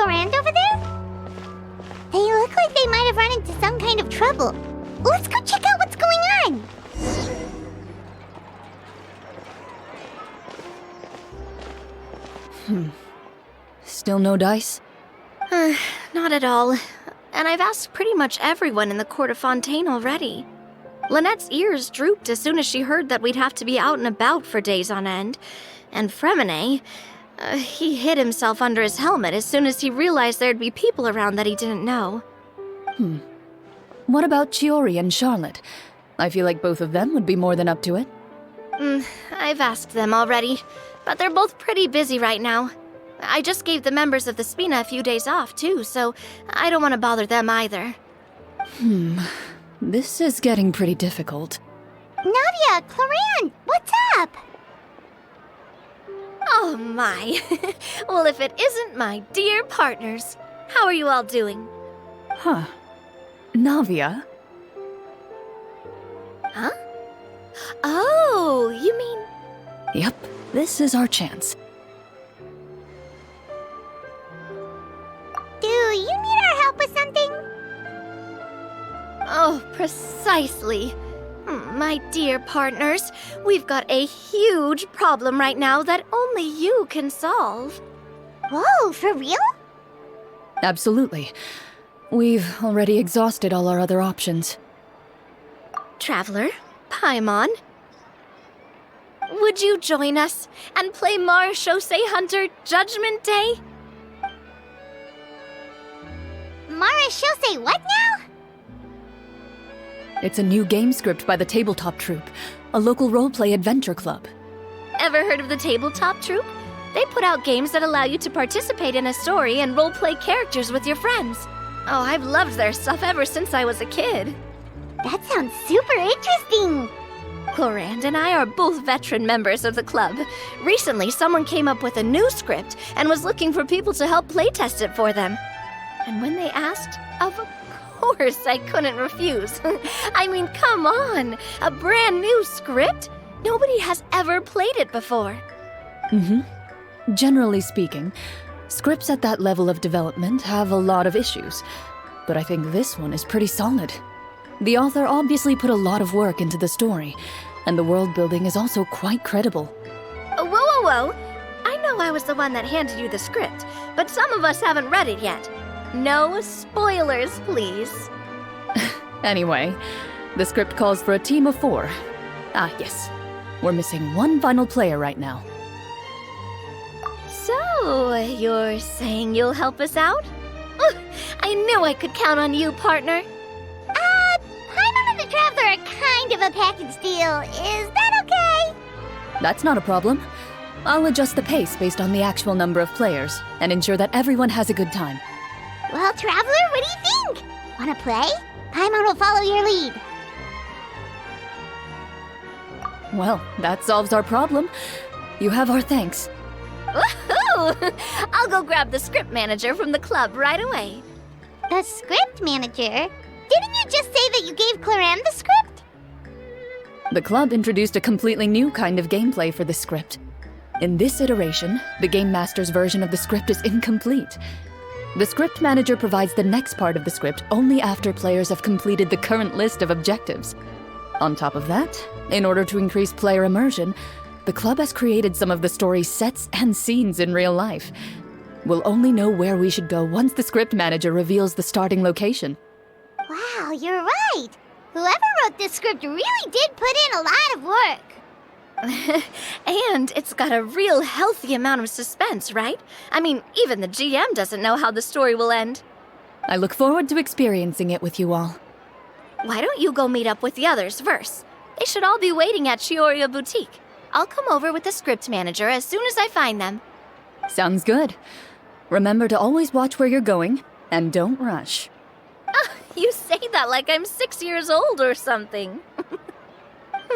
Clorand over there? They look like they might have run into some kind of trouble. Let's go check out what's going on. Still no dice? Not at all. And I've asked pretty much everyone in the court of Fontaine already. Lynette's ears drooped as soon as she heard that we'd have to be out and about for days on end. And Fremine, he hid himself under his helmet as soon as he realized there'd be people around that he didn't know. What about Chiori and Charlotte? I feel like both of them would be more than up to it. I've asked them already, but they're both pretty busy right now. I just gave the members of the Spina a few days off, too, so I don't want to bother them either. This is getting pretty difficult. Navia, Clorand, what's up? Oh my. Well, if it isn't my dear partners. How are you all doing? Huh. Navia? Huh? Oh, you mean... Yep, this is our chance. Do you need our help with something? Oh, precisely. My dear partners, we've got a huge problem right now that only you can solve. Whoa, for real? Absolutely. We've already exhausted all our other options. Traveler, Paimon, would you join us and play Marechaussee Hunter Judgment Day? Marechaussee what now? It's a new game script by the Tabletop Troupe, a local roleplay adventure club. Ever heard of the Tabletop Troupe? They put out games that allow you to participate in a story and roleplay characters with your friends. Oh, I've loved their stuff ever since I was a kid. That sounds super interesting. Clorand and I are both veteran members of the club. Recently, someone came up with a new script and was looking for people to help playtest it for them. And when they asked, of course I couldn't refuse. I mean, come on! A brand new script? Nobody has ever played it before. Generally speaking, scripts at that level of development have a lot of issues, but I think this one is pretty solid. The author obviously put a lot of work into the story, and the world building is also quite credible. Whoa. I know I was the one that handed you the script, but some of us haven't read it yet. No spoilers, please. Anyway, the script calls for a team of 4. Ah, yes. We're missing one final player right now. So, you're saying you'll help us out? I knew I could count on you, partner. Paimon and the Traveler are kind of a package deal. Is that okay? That's not a problem. I'll adjust the pace based on the actual number of players and ensure that everyone has a good time. Well, Traveler, what do you think? Wanna play? Paimon will follow your lead. Well, that solves our problem. You have our thanks. Woohoo! I'll go grab the script manager from the club right away. The script manager? Didn't you just say that you gave Clorand the script? The club introduced a completely new kind of gameplay for the script. In this iteration, the Game Master's version of the script is incomplete. The script manager provides the next part of the script only after players have completed the current list of objectives. On top of that, in order to increase player immersion, the club has created some of the story's sets and scenes in real life. We'll only know where we should go once the script manager reveals the starting location. Wow, you're right. Whoever wrote this script really did put in a lot of work. And it's got a real healthy amount of suspense, right? I mean, even the GM doesn't know how the story will end. I look forward to experiencing it with you all. Why don't you go meet up with the others first? They should all be waiting at Chioria Boutique. I'll come over with the script manager as soon as I find them. Sounds good. Remember to always watch where you're going, and don't rush. You say that like I'm 6 years old or something.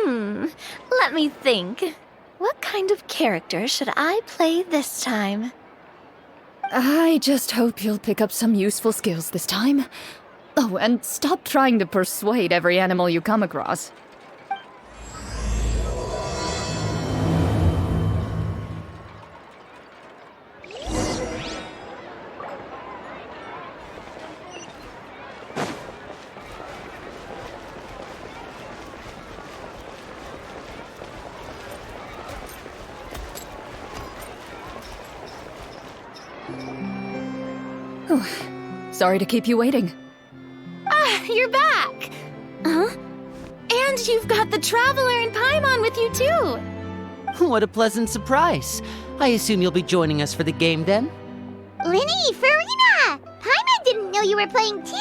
Let me think. What kind of character should I play this time? I just hope you'll pick up some useful skills this time. Oh, and stop trying to persuade every animal you come across. Sorry to keep you waiting. Ah, you're back! Huh? And you've got the Traveler and Paimon with you too! What a pleasant surprise. I assume you'll be joining us for the game then? Linny, Farina! Paimon didn't know you were playing too.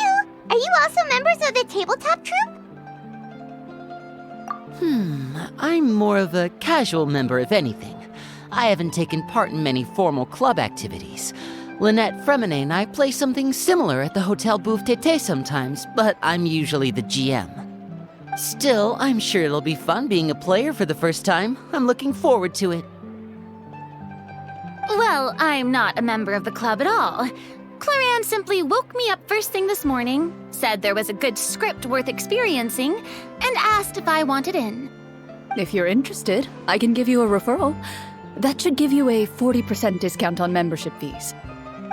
Are you also members of the tabletop troupe? I'm more of a casual member if anything. I haven't taken part in many formal club activities. Lynette Fremine and I play something similar at the Hotel Bouffe Tété sometimes, but I'm usually the GM. Still, I'm sure it'll be fun being a player for the first time. I'm looking forward to it. Well, I'm not a member of the club at all. Claran simply woke me up first thing this morning, said there was a good script worth experiencing, and asked if I wanted in. If you're interested, I can give you a referral. That should give you a 40% discount on membership fees.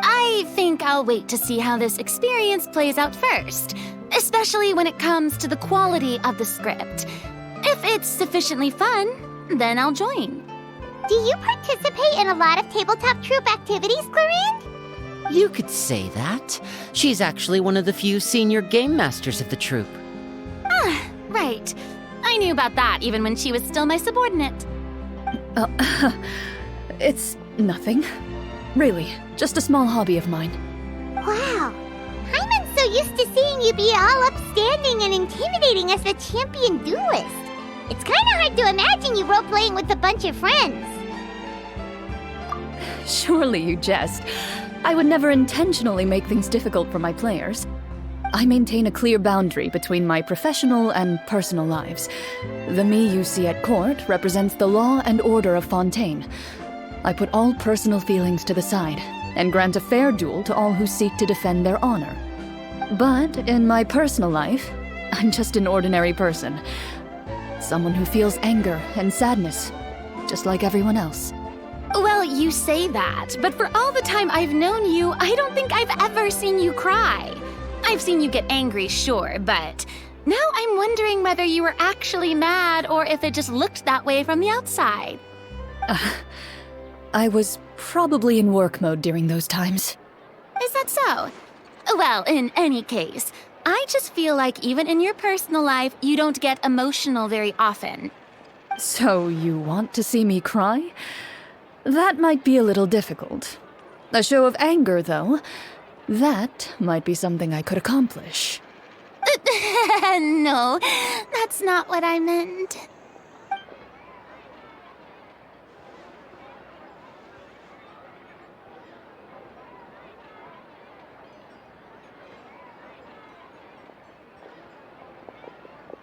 I think I'll wait to see how this experience plays out first, especially when it comes to the quality of the script. If it's sufficiently fun, then I'll join. Do you participate in a lot of tabletop troupe activities, Clarine? You could say that. She's actually one of the few senior game masters of the troupe. Ah, right. I knew about that even when she was still my subordinate. It's nothing. Really, just a small hobby of mine. Wow. Paimon's so used to seeing you be all upstanding and intimidating as the champion duelist. It's kinda hard to imagine you role-playing with a bunch of friends. Surely you jest. I would never intentionally make things difficult for my players. I maintain a clear boundary between my professional and personal lives. The me you see at court represents the law and order of Fontaine. I put all personal feelings to the side and grant a fair duel to all who seek to defend their honor. But in my personal life, I'm just an ordinary person. Someone who feels anger and sadness, just like everyone else. Well, you say that, but for all the time I've known you, I don't think I've ever seen you cry. I've seen you get angry, sure, but now I'm wondering whether you were actually mad or if it just looked that way from the outside. I was probably in work mode during those times. Is that so? Well, in any case, I just feel like even in your personal life, you don't get emotional very often. So you want to see me cry? That might be a little difficult. A show of anger, though, that might be something I could accomplish. No, that's not what I meant.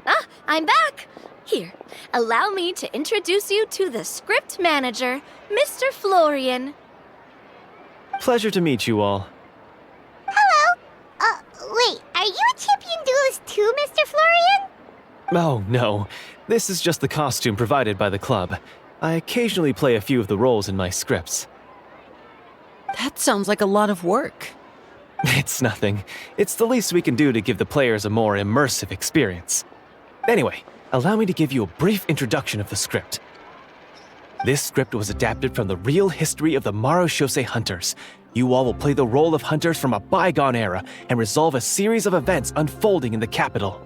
Ah, I'm back! Here, allow me to introduce you to the script manager, Mr. Florian. Pleasure to meet you all. Hello. Wait, are you a champion duelist too, Mr. Florian? Oh, no. This is just the costume provided by the club. I occasionally play a few of the roles in my scripts. That sounds like a lot of work. It's nothing. It's the least we can do to give the players a more immersive experience. Anyway, allow me to give you a brief introduction of the script. This script was adapted from the real history of the Marechaussee Hunters. You all will play the role of hunters from a bygone era and resolve a series of events unfolding in the capital.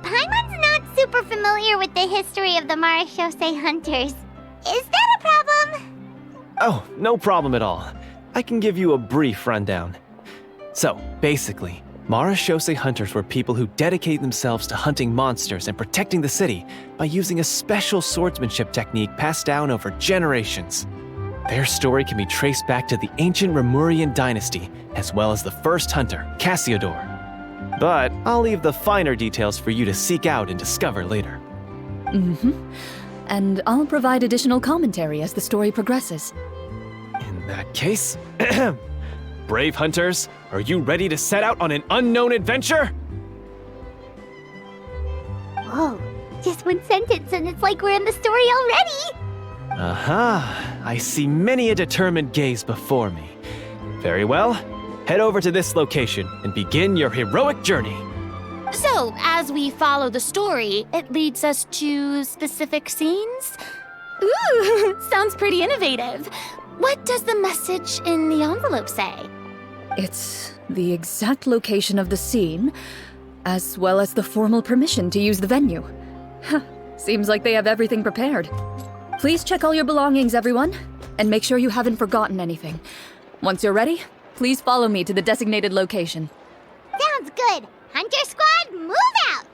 Paimon's not super familiar with the history of the Marechaussee Hunters. Is that a problem? Oh, no problem at all. I can give you a brief rundown. So, basically, Marechaussee Hunters were people who dedicated themselves to hunting monsters and protecting the city by using a special swordsmanship technique passed down over generations. Their story can be traced back to the ancient Remurian dynasty, as well as the first hunter, Cassiodor. But I'll leave the finer details for you to seek out and discover later. And I'll provide additional commentary as the story progresses. In that case, brave hunters, are you ready to set out on an unknown adventure? Whoa, just one sentence and it's like we're in the story already! Aha, I see many a determined gaze before me. Very well, head over to this location and begin your heroic journey. So, as we follow the story, it leads us to specific scenes? Ooh, sounds pretty innovative. What does the message in the envelope say? It's the exact location of the scene, as well as the formal permission to use the venue. Seems like they have everything prepared. Please check all your belongings, everyone, and make sure you haven't forgotten anything. Once you're ready, please follow me to the designated location. Sounds good. Hunter Squad, move out!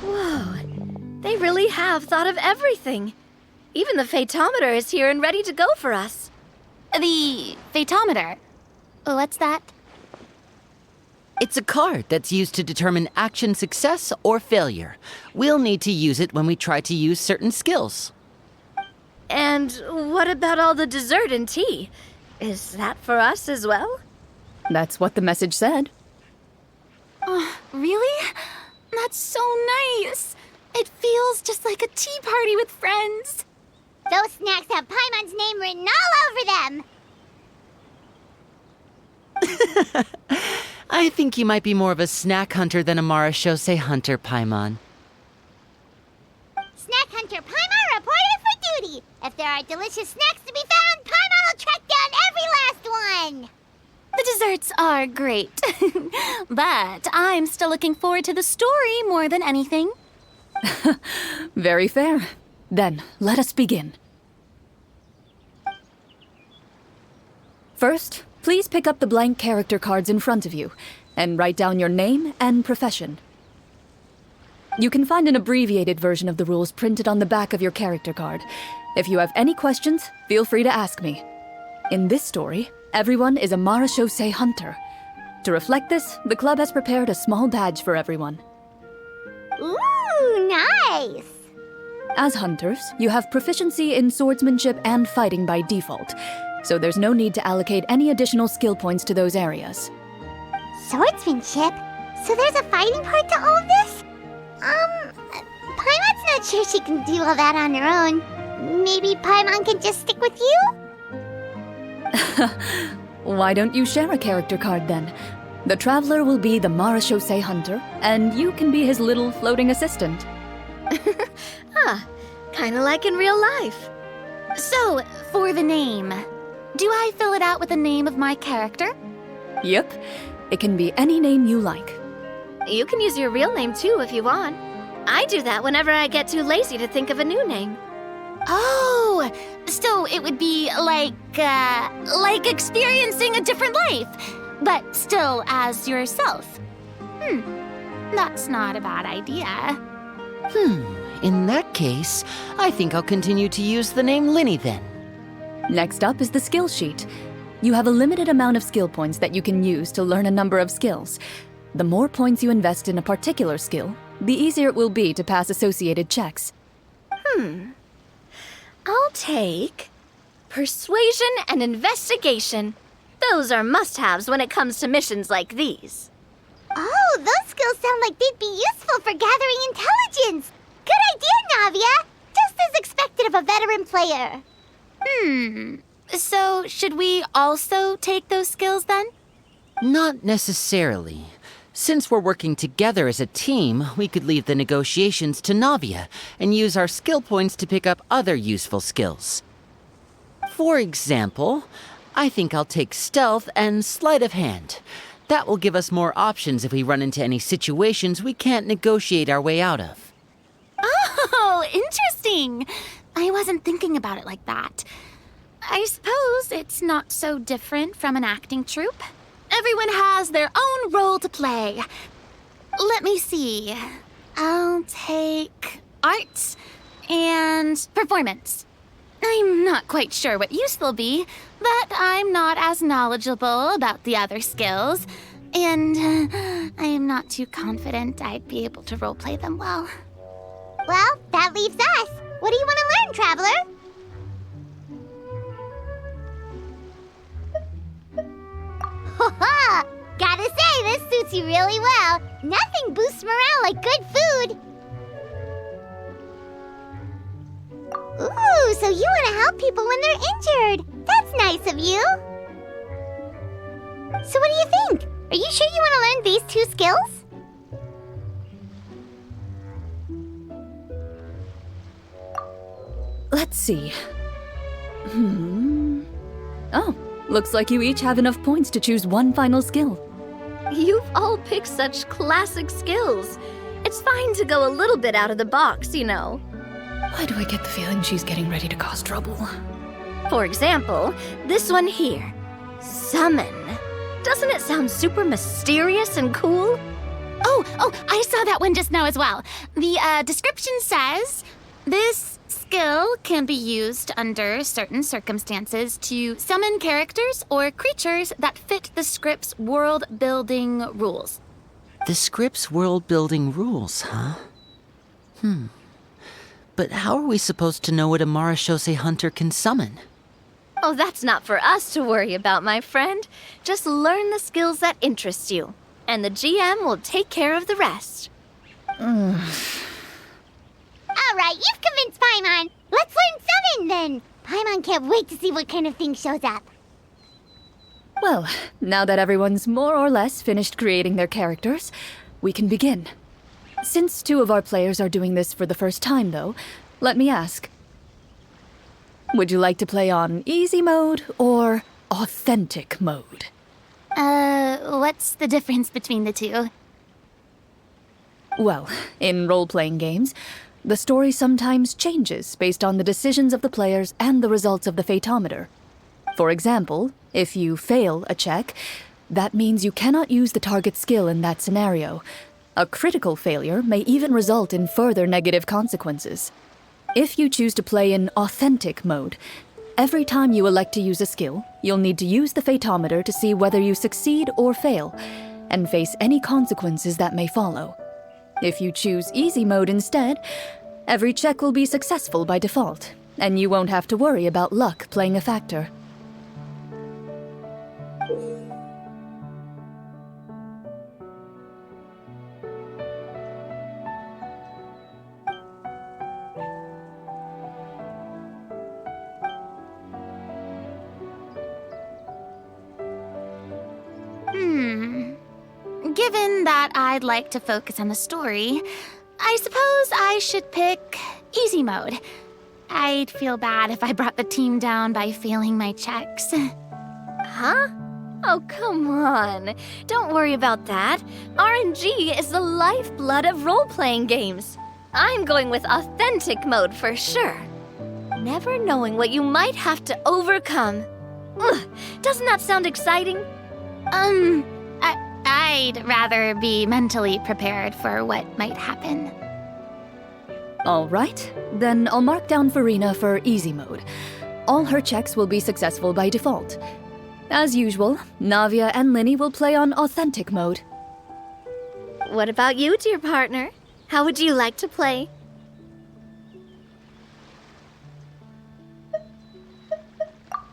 Whoa, they really have thought of everything. Even the phaetometer is here and ready to go for us. The phaetometer? What's that? It's a card that's used to determine action success or failure. We'll need to use it when we try to use certain skills. And what about all the dessert and tea? Is that for us as well? That's what the message said. Really? That's so nice. It feels just like a tea party with friends. Those snacks have Paimon's name written all over them! I think you might be more of a snack hunter than a Marashose hunter, Paimon. Snack Hunter Paimon reported for duty! If there are delicious snacks to be found, Paimon will track down every last one! The desserts are great. But I'm still looking forward to the story more than anything. Very fair. Then, let us begin. First, please pick up the blank character cards in front of you, and write down your name and profession. You can find an abbreviated version of the rules printed on the back of your character card. If you have any questions, feel free to ask me. In this story, everyone is a Marashose hunter. To reflect this, the club has prepared a small badge for everyone. Ooh, nice! As hunters, you have proficiency in swordsmanship and fighting by default, so there's no need to allocate any additional skill points to those areas. Swordsmanship? So there's a fighting part to all of this? Paimon's not sure she can do all that on her own. Maybe Paimon can just stick with you? Why don't you share a character card then? The Traveler will be the Marashose hunter, and you can be his little floating assistant. Kinda like in real life. So, for the name, do I fill it out with the name of my character? Yep, it can be any name you like. You can use your real name too if you want. I do that whenever I get too lazy to think of a new name. Oh, so it would be like experiencing a different life, but still as yourself. That's not a bad idea. In that case, I think I'll continue to use the name Linny then. Next up is the skill sheet. You have a limited amount of skill points that you can use to learn a number of skills. The more points you invest in a particular skill, the easier it will be to pass associated checks. I'll take persuasion and investigation. Those are must-haves when it comes to missions like these. Oh, those skills sound like they'd be useful for gathering intelligence. Good idea, Navia! Just as expected of a veteran player. So, should we also take those skills then? Not necessarily. Since we're working together as a team, we could leave the negotiations to Navia and use our skill points to pick up other useful skills. For example, I think I'll take stealth and sleight of hand. That will give us more options if we run into any situations we can't negotiate our way out of. Oh, interesting. I wasn't thinking about it like that. I suppose it's not so different from an acting troupe. Everyone has their own role to play. Let me see. I'll take arts and performance. I'm not quite sure what use they'll be, but I'm not as knowledgeable about the other skills, and I am not too confident I'd be able to roleplay them well. Well, that leaves us. What do you want to learn, Traveler? Ha! Gotta say, this suits you really well. Nothing boosts morale like good food. Ooh, so you want to help people when they're injured. That's nice of you. So what do you think? Are you sure you want to learn these two skills? Let's see. Oh, looks like you each have enough points to choose one final skill. You've all picked such classic skills. It's fine to go a little bit out of the box, you know. Why do I get the feeling she's getting ready to cause trouble? For example, this one here. Summon. Doesn't it sound super mysterious and cool? Oh, I saw that one just now as well. The description says, this skill can be used under certain circumstances to summon characters or creatures that fit the script's world-building rules. The script's world-building rules, huh? But how are we supposed to know what a Marashose hunter can summon? Oh, that's not for us to worry about, my friend. Just learn the skills that interest you, and the GM will take care of the rest. All right, you've convinced Paimon. Let's learn summon then. Paimon can't wait to see what kind of thing shows up. Well, now that everyone's more or less finished creating their characters, we can begin. Since two of our players are doing this for the first time, though, let me ask. Would you like to play on easy mode or authentic mode? What's the difference between the two? Well, in role-playing games, the story sometimes changes based on the decisions of the players and the results of the fatometer. For example, if you fail a check, that means you cannot use the target skill in that scenario. A critical failure may even result in further negative consequences. If you choose to play in authentic mode, every time you elect to use a skill, you'll need to use the fatometer to see whether you succeed or fail, and face any consequences that may follow. If you choose easy mode instead, every check will be successful by default, and you won't have to worry about luck playing a factor. Given that I'd like to focus on the story, I suppose I should pick easy mode. I'd feel bad if I brought the team down by failing my checks. Huh? Oh, come on. Don't worry about that. RNG is the lifeblood of role-playing games. I'm going with authentic mode for sure. Never knowing what you might have to overcome. Ugh, doesn't that sound exciting? I'd rather be mentally prepared for what might happen. All right, then I'll mark down Farina for easy mode. All her checks will be successful by default. As usual, Navia and Linny will play on authentic mode. What about you, dear partner? How would you like to play?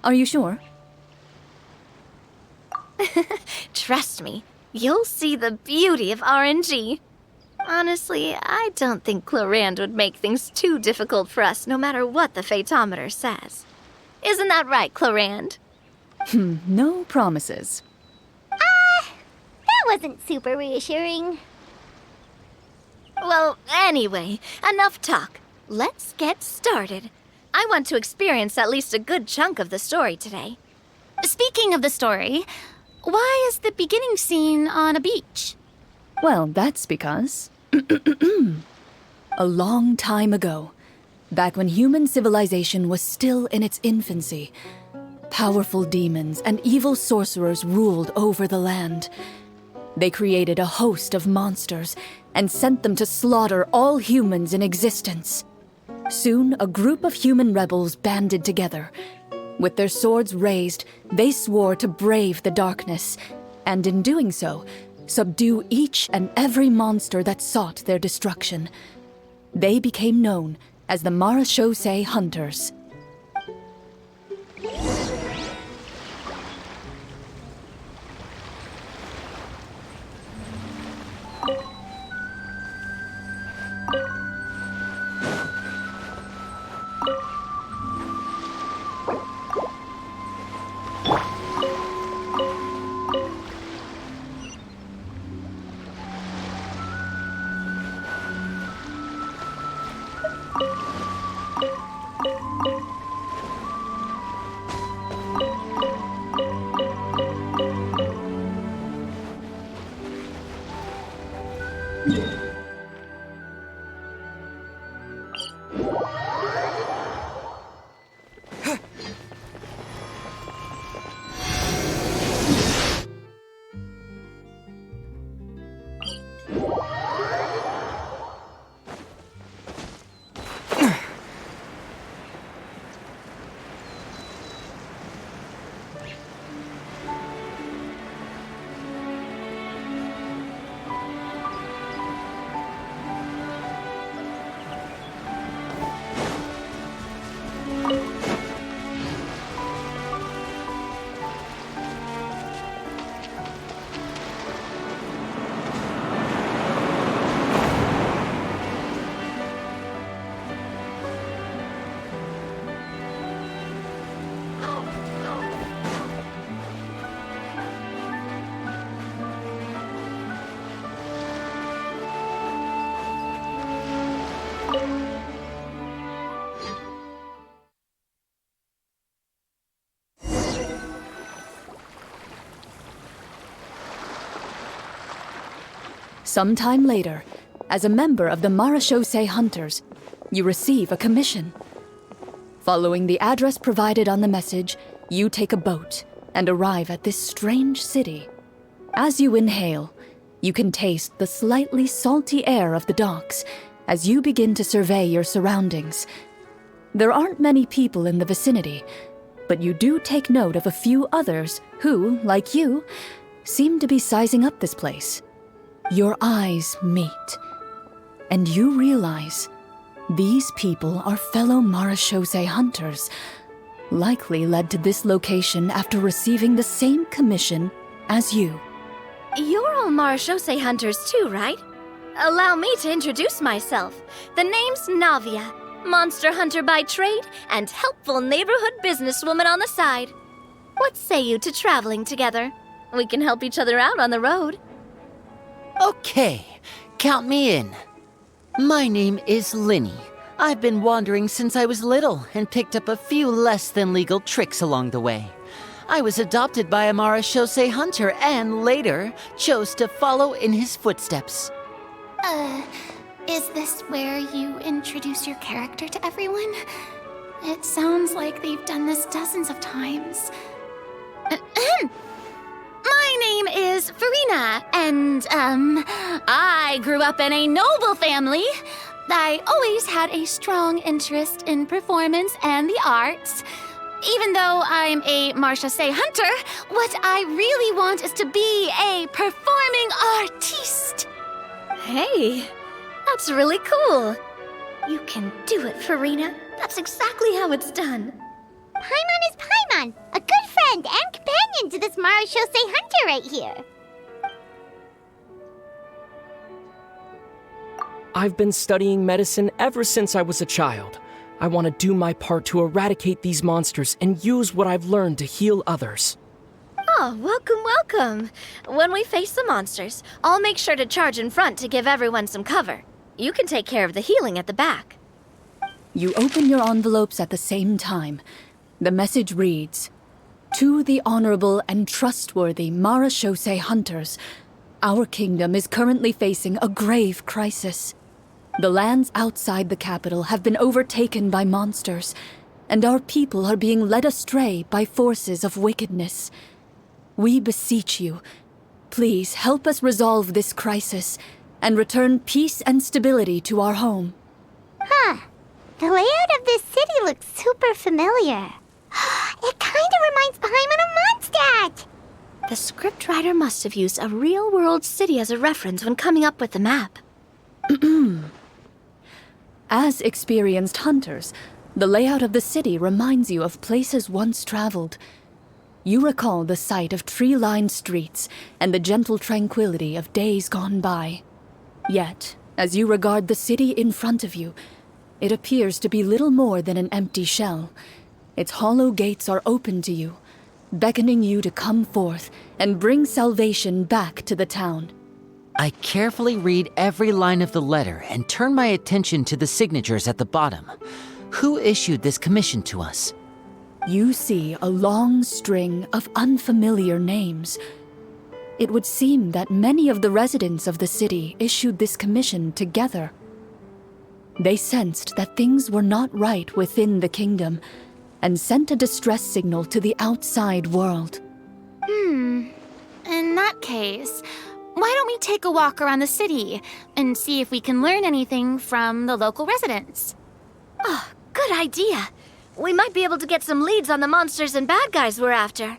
Are you sure? Trust me, you'll see the beauty of RNG. Honestly, I don't think Clorand would make things too difficult for us no matter what the Fatometer says. Isn't that right, Clorand? No promises. That wasn't super reassuring. Well, anyway, enough talk. Let's get started. I want to experience at least a good chunk of the story today. Speaking of the story, why is the beginning scene on a beach? Well, that's because... a long time ago, back when human civilization was still in its infancy, powerful demons and evil sorcerers ruled over the land. They created a host of monsters and sent them to slaughter all humans in existence. Soon, a group of human rebels banded together. With their swords raised, they swore to brave the darkness, and in doing so, subdue each and every monster that sought their destruction. They became known as the Marechaussee Hunters. Sometime later, as a member of the Marechaussee Hunters, you receive a commission. Following the address provided on the message, you take a boat and arrive at this strange city. As you inhale, you can taste the slightly salty air of the docks as you begin to survey your surroundings. There aren't many people in the vicinity, but you do take note of a few others who, like you, seem to be sizing up this place. Your eyes meet, and you realize these people are fellow Marechaussee Hunters, likely led to this location after receiving the same commission as you. You're all Marechaussee Hunters too, right? Allow me to introduce myself. The name's Navia, monster hunter by trade and helpful neighborhood businesswoman on the side. What say you to traveling together? We can help each other out on the road. Okay, count me in. My name is Linny. I've been wandering since I was little and picked up a few less than legal tricks along the way. I was adopted by a Marechaussee hunter and later chose to follow in his footsteps. Is this where you introduce your character to everyone? It sounds like they've done this dozens of times. My name is Farina, and, I grew up in a noble family. I always had a strong interest in performance and the arts. Even though I'm a Marechaussee hunter, what I really want is to be a performing artiste. Hey, that's really cool. You can do it, Farina. That's exactly how it's done. Paimon is Paimon, a good friend and companion to this Marechaussee hunter right here. I've been studying medicine ever since I was a child. I want to do my part to eradicate these monsters and use what I've learned to heal others. Oh, welcome, welcome. When we face the monsters, I'll make sure to charge in front to give everyone some cover. You can take care of the healing at the back. You open your envelopes at the same time. The message reads, "To the honorable and trustworthy Marashose hunters, our kingdom is currently facing a grave crisis. The lands outside the capital have been overtaken by monsters, and our people are being led astray by forces of wickedness. We beseech you, please help us resolve this crisis and return peace and stability to our home." Huh. The layout of this city looks super familiar. It kinda reminds Paimon of Mondstadt! The scriptwriter must have used a real-world city as a reference when coming up with the map. As experienced hunters, the layout of the city reminds you of places once traveled. You recall the sight of tree-lined streets and the gentle tranquility of days gone by. Yet, as you regard the city in front of you, it appears to be little more than an empty shell. Its hollow gates are open to you, beckoning you to come forth and bring salvation back to the town. I carefully read every line of the letter and turn my attention to the signatures at the bottom. Who issued this commission to us? You see a long string of unfamiliar names. It would seem that many of the residents of the city issued this commission together. They sensed that things were not right within the kingdom and sent a distress signal to the outside world. In that case, why don't we take a walk around the city and see if we can learn anything from the local residents? Oh, good idea. We might be able to get some leads on the monsters and bad guys we're after.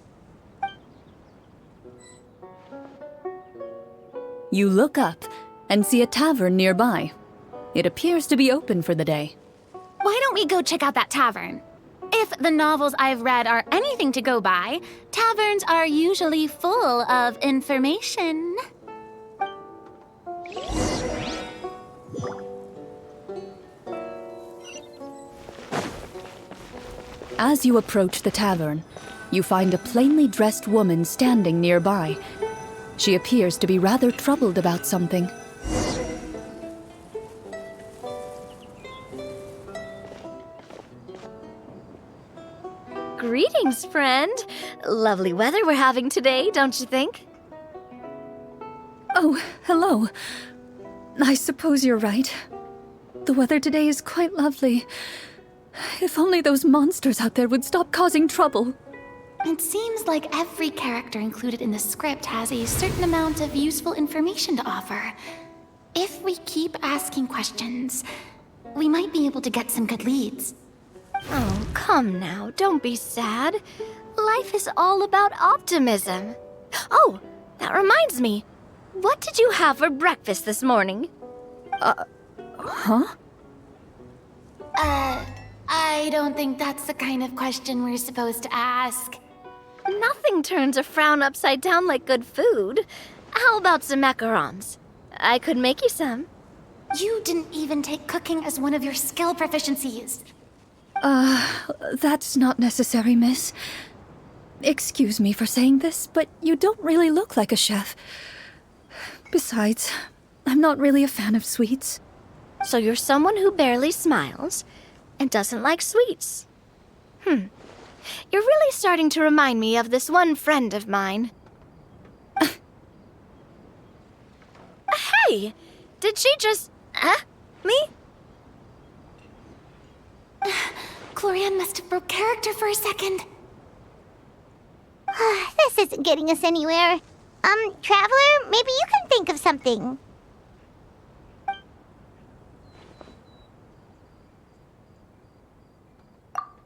You look up and see a tavern nearby. It appears to be open for the day. Why don't we go check out that tavern? If the novels I've read are anything to go by, taverns are usually full of information. As you approach the tavern, you find a plainly dressed woman standing nearby. She appears to be rather troubled about something. Greetings, friend. Lovely weather we're having today, don't you think? Oh, hello. I suppose you're right. The weather today is quite lovely. If only those monsters out there would stop causing trouble. It seems like every character included in the script has a certain amount of useful information to offer. If we keep asking questions, we might be able to get some good leads. Oh, come now, don't be sad. Life is all about optimism. Oh, that reminds me. What did you have for breakfast this morning? Huh? I don't think that's the kind of question we're supposed to ask. Nothing turns a frown upside down like good food. How about some macarons? I could make you some. You didn't even take cooking as one of your skill proficiencies. That's not necessary, miss. Excuse me for saying this, but you don't really look like a chef. Besides, I'm not really a fan of sweets. So you're someone who barely smiles and doesn't like sweets. You're really starting to remind me of this one friend of mine. Hey! Did she just... me? Glorian must have broke character for a second. This isn't getting us anywhere. Traveler, maybe you can think of something.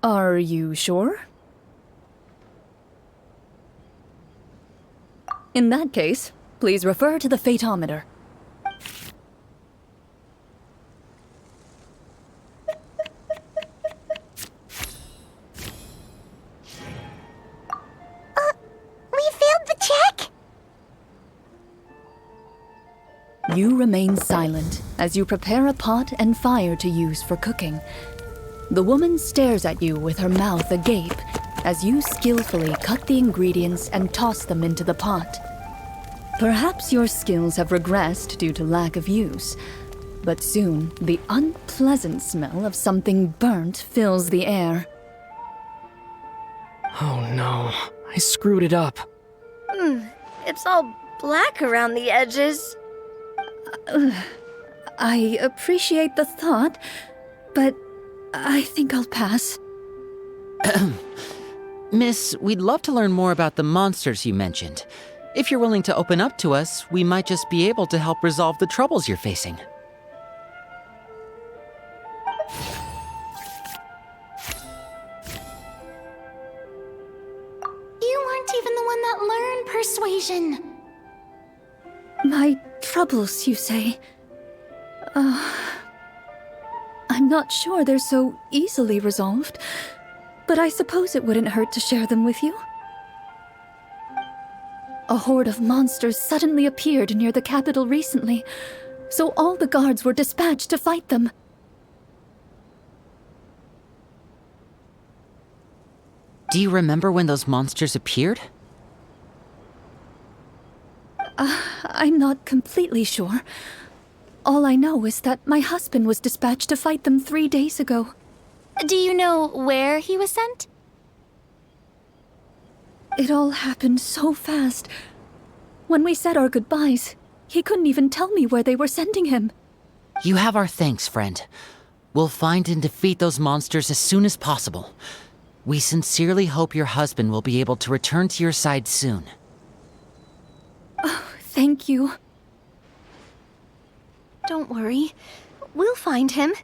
Are you sure? In that case, please refer to the fatometer. You remain silent as you prepare a pot and fire to use for cooking. The woman stares at you with her mouth agape as you skillfully cut the ingredients and toss them into the pot. Perhaps your skills have regressed due to lack of use, but soon the unpleasant smell of something burnt fills the air. Oh no, I screwed it up. It's all black around the edges. I appreciate the thought, but I think I'll pass. Miss, we'd love to learn more about the monsters you mentioned. If you're willing to open up to us, we might just be able to help resolve the troubles you're facing. You weren't even the one that learned persuasion. My troubles, you say? I'm not sure they're so easily resolved, but I suppose it wouldn't hurt to share them with you. A horde of monsters suddenly appeared near the capital recently, so all the guards were dispatched to fight them. Do you remember when those monsters appeared? I'm not completely sure. All I know is that my husband was dispatched to fight them 3 days ago. Do you know where he was sent? It all happened so fast. When we said our goodbyes, he couldn't even tell me where they were sending him. You have our thanks, friend. We'll find and defeat those monsters as soon as possible. We sincerely hope your husband will be able to return to your side soon. Thank you. Don't worry. We'll find him.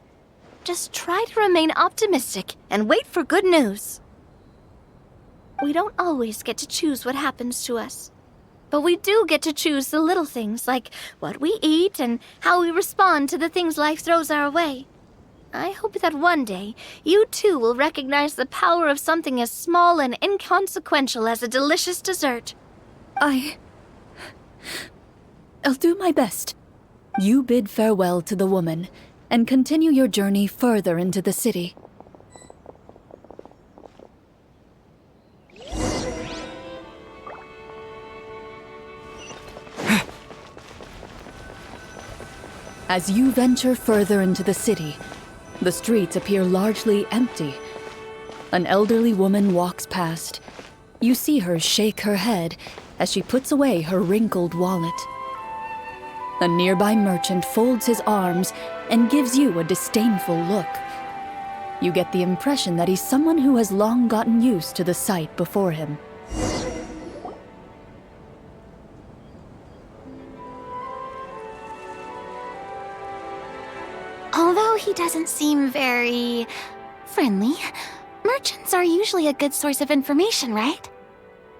Just try to remain optimistic and wait for good news. We don't always get to choose what happens to us. But we do get to choose the little things, like what we eat and how we respond to the things life throws our way. I hope that one day, you too will recognize the power of something as small and inconsequential as a delicious dessert. I'll do my best. You bid farewell to the woman, and continue your journey further into the city. As you venture further into the city, the streets appear largely empty. An elderly woman walks past. You see her shake her head as she puts away her wrinkled wallet. A nearby merchant folds his arms and gives you a disdainful look. You get the impression that he's someone who has long gotten used to the sight before him. Although he doesn't seem very friendly, merchants are usually a good source of information, right?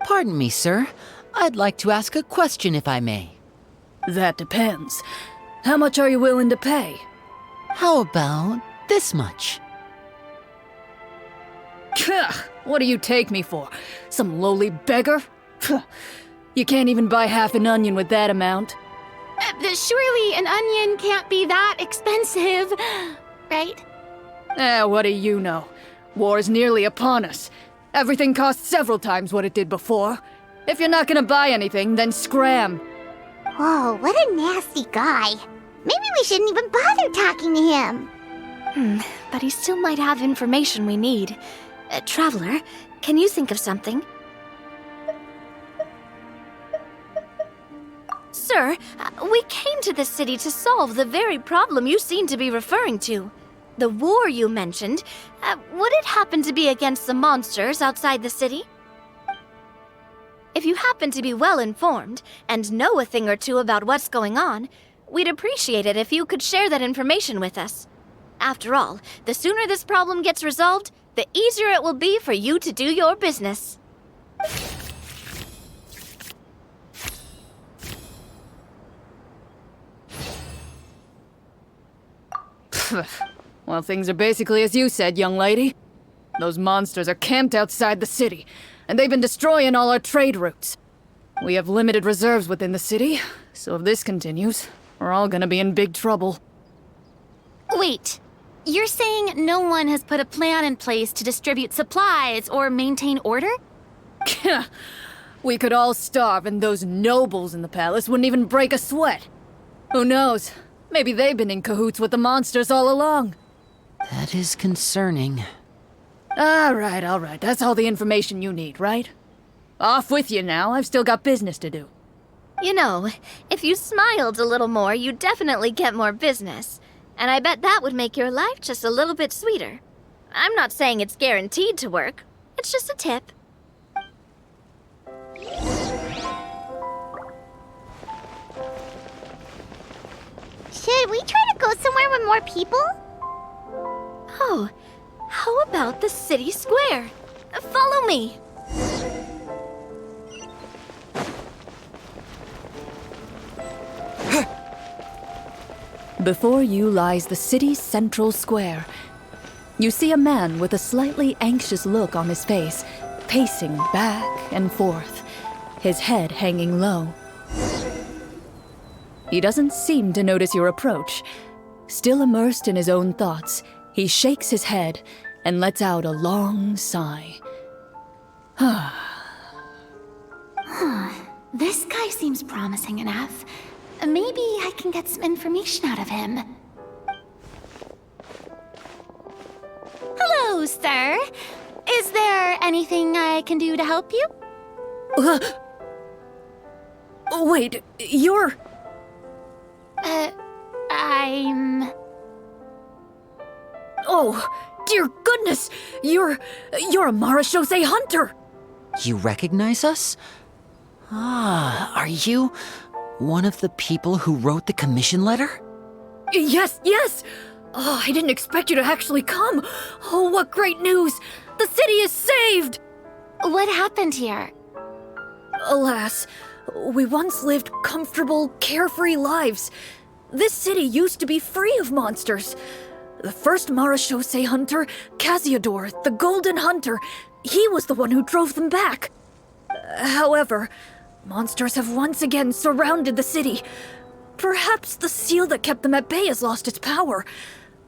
Pardon me, sir. I'd like to ask a question if I may. That depends. How much are you willing to pay? How about this much? What do you take me for? Some lowly beggar? You can't even buy half an onion with that amount. Surely an onion can't be that expensive, right? What do you know? War's nearly upon us. Everything costs several times what it did before. If you're not gonna buy anything, then scram. Whoa, what a nasty guy. Maybe we shouldn't even bother talking to him. But he still might have information we need. Traveler, can you think of something? Sir, we came to this city to solve the very problem you seem to be referring to. The war you mentioned, would it happen to be against the monsters outside the city? If you happen to be well informed and know a thing or two about what's going on, we'd appreciate it if you could share that information with us. After all, the sooner this problem gets resolved, the easier it will be for you to do your business. Well, things are basically as you said, young lady. Those monsters are camped outside the city, and they've been destroying all our trade routes. We have limited reserves within the city, so if this continues, we're all gonna be in big trouble. Wait, you're saying no one has put a plan in place to distribute supplies or maintain order? We could all starve and those nobles in the palace wouldn't even break a sweat. Who knows? Maybe they've been in cahoots with the monsters all along. That is concerning. All right. That's all the information you need, right? Off with you now. I've still got business to do. You know, if you smiled a little more, you'd definitely get more business. And I bet that would make your life just a little bit sweeter. I'm not saying it's guaranteed to work. It's just a tip. Should we try to go somewhere with more people? Oh, how about the city square? Follow me. Before you lies the city's central square. You see a man with a slightly anxious look on his face, pacing back and forth, his head hanging low. He doesn't seem to notice your approach. Still immersed in his own thoughts, he shakes his head and lets out a long sigh. This guy seems promising enough. Maybe I can get some information out of him. Hello, sir. Is there anything I can do to help you? Wait, you're... I'm... Oh, dear goodness! You're a Marashose hunter! You recognize us? Are you one of the people who wrote the commission letter? Yes! Oh, I didn't expect you to actually come. Oh, what great news! The city is saved! What happened here? Alas, we once lived comfortable, carefree lives. This city used to be free of monsters. The first Marashose hunter, Casiodor, the Golden Hunter, he was the one who drove them back. However, monsters have once again surrounded the city. Perhaps the seal that kept them at bay has lost its power.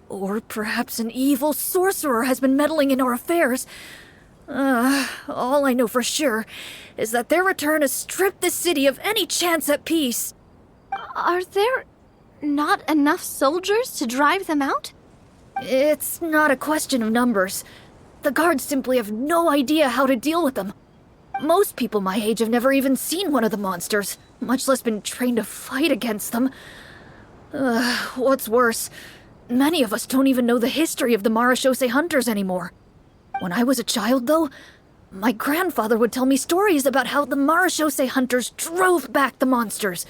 Or perhaps an evil sorcerer has been meddling in our affairs. All I know for sure is that their return has stripped the city of any chance at peace. Are there not enough soldiers to drive them out? It's not a question of numbers. The guards simply have no idea how to deal with them. Most people my age have never even seen one of the monsters, much less been trained to fight against them. What's worse, many of us don't even know the history of the Marashose hunters anymore. When I was a child, though, my grandfather would tell me stories about how the Marashose hunters drove back the monsters.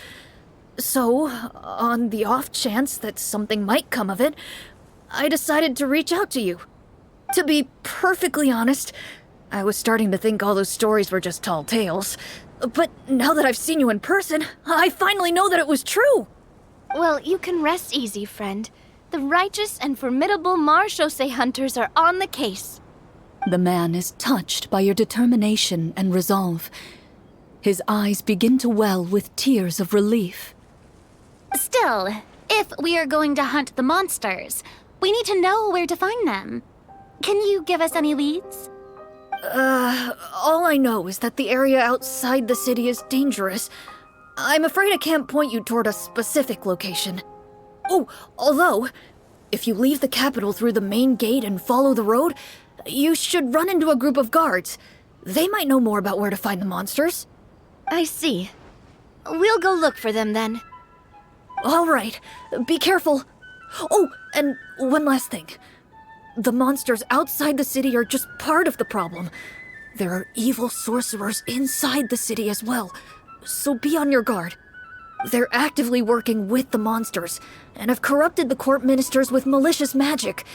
So, on the off chance that something might come of it, I decided to reach out to you. To be perfectly honest, I was starting to think all those stories were just tall tales. But now that I've seen you in person, I finally know that it was true! Well, you can rest easy, friend. The righteous and formidable Marashose hunters are on the case. The man is touched by your determination and resolve. His eyes begin to well with tears of relief. Still, if we are going to hunt the monsters, we need to know where to find them. Can you give us any leads? All I know is that the area outside the city is dangerous. I'm afraid I can't point you toward a specific location. Oh, although, if you leave the capital through the main gate and follow the road, you should run into a group of guards. They might know more about where to find the monsters. I see. We'll go look for them then. All right, be careful. Oh, and one last thing. The monsters outside the city are just part of the problem. There are evil sorcerers inside the city as well, so be on your guard. They're actively working with the monsters, and have corrupted the court ministers with malicious magic.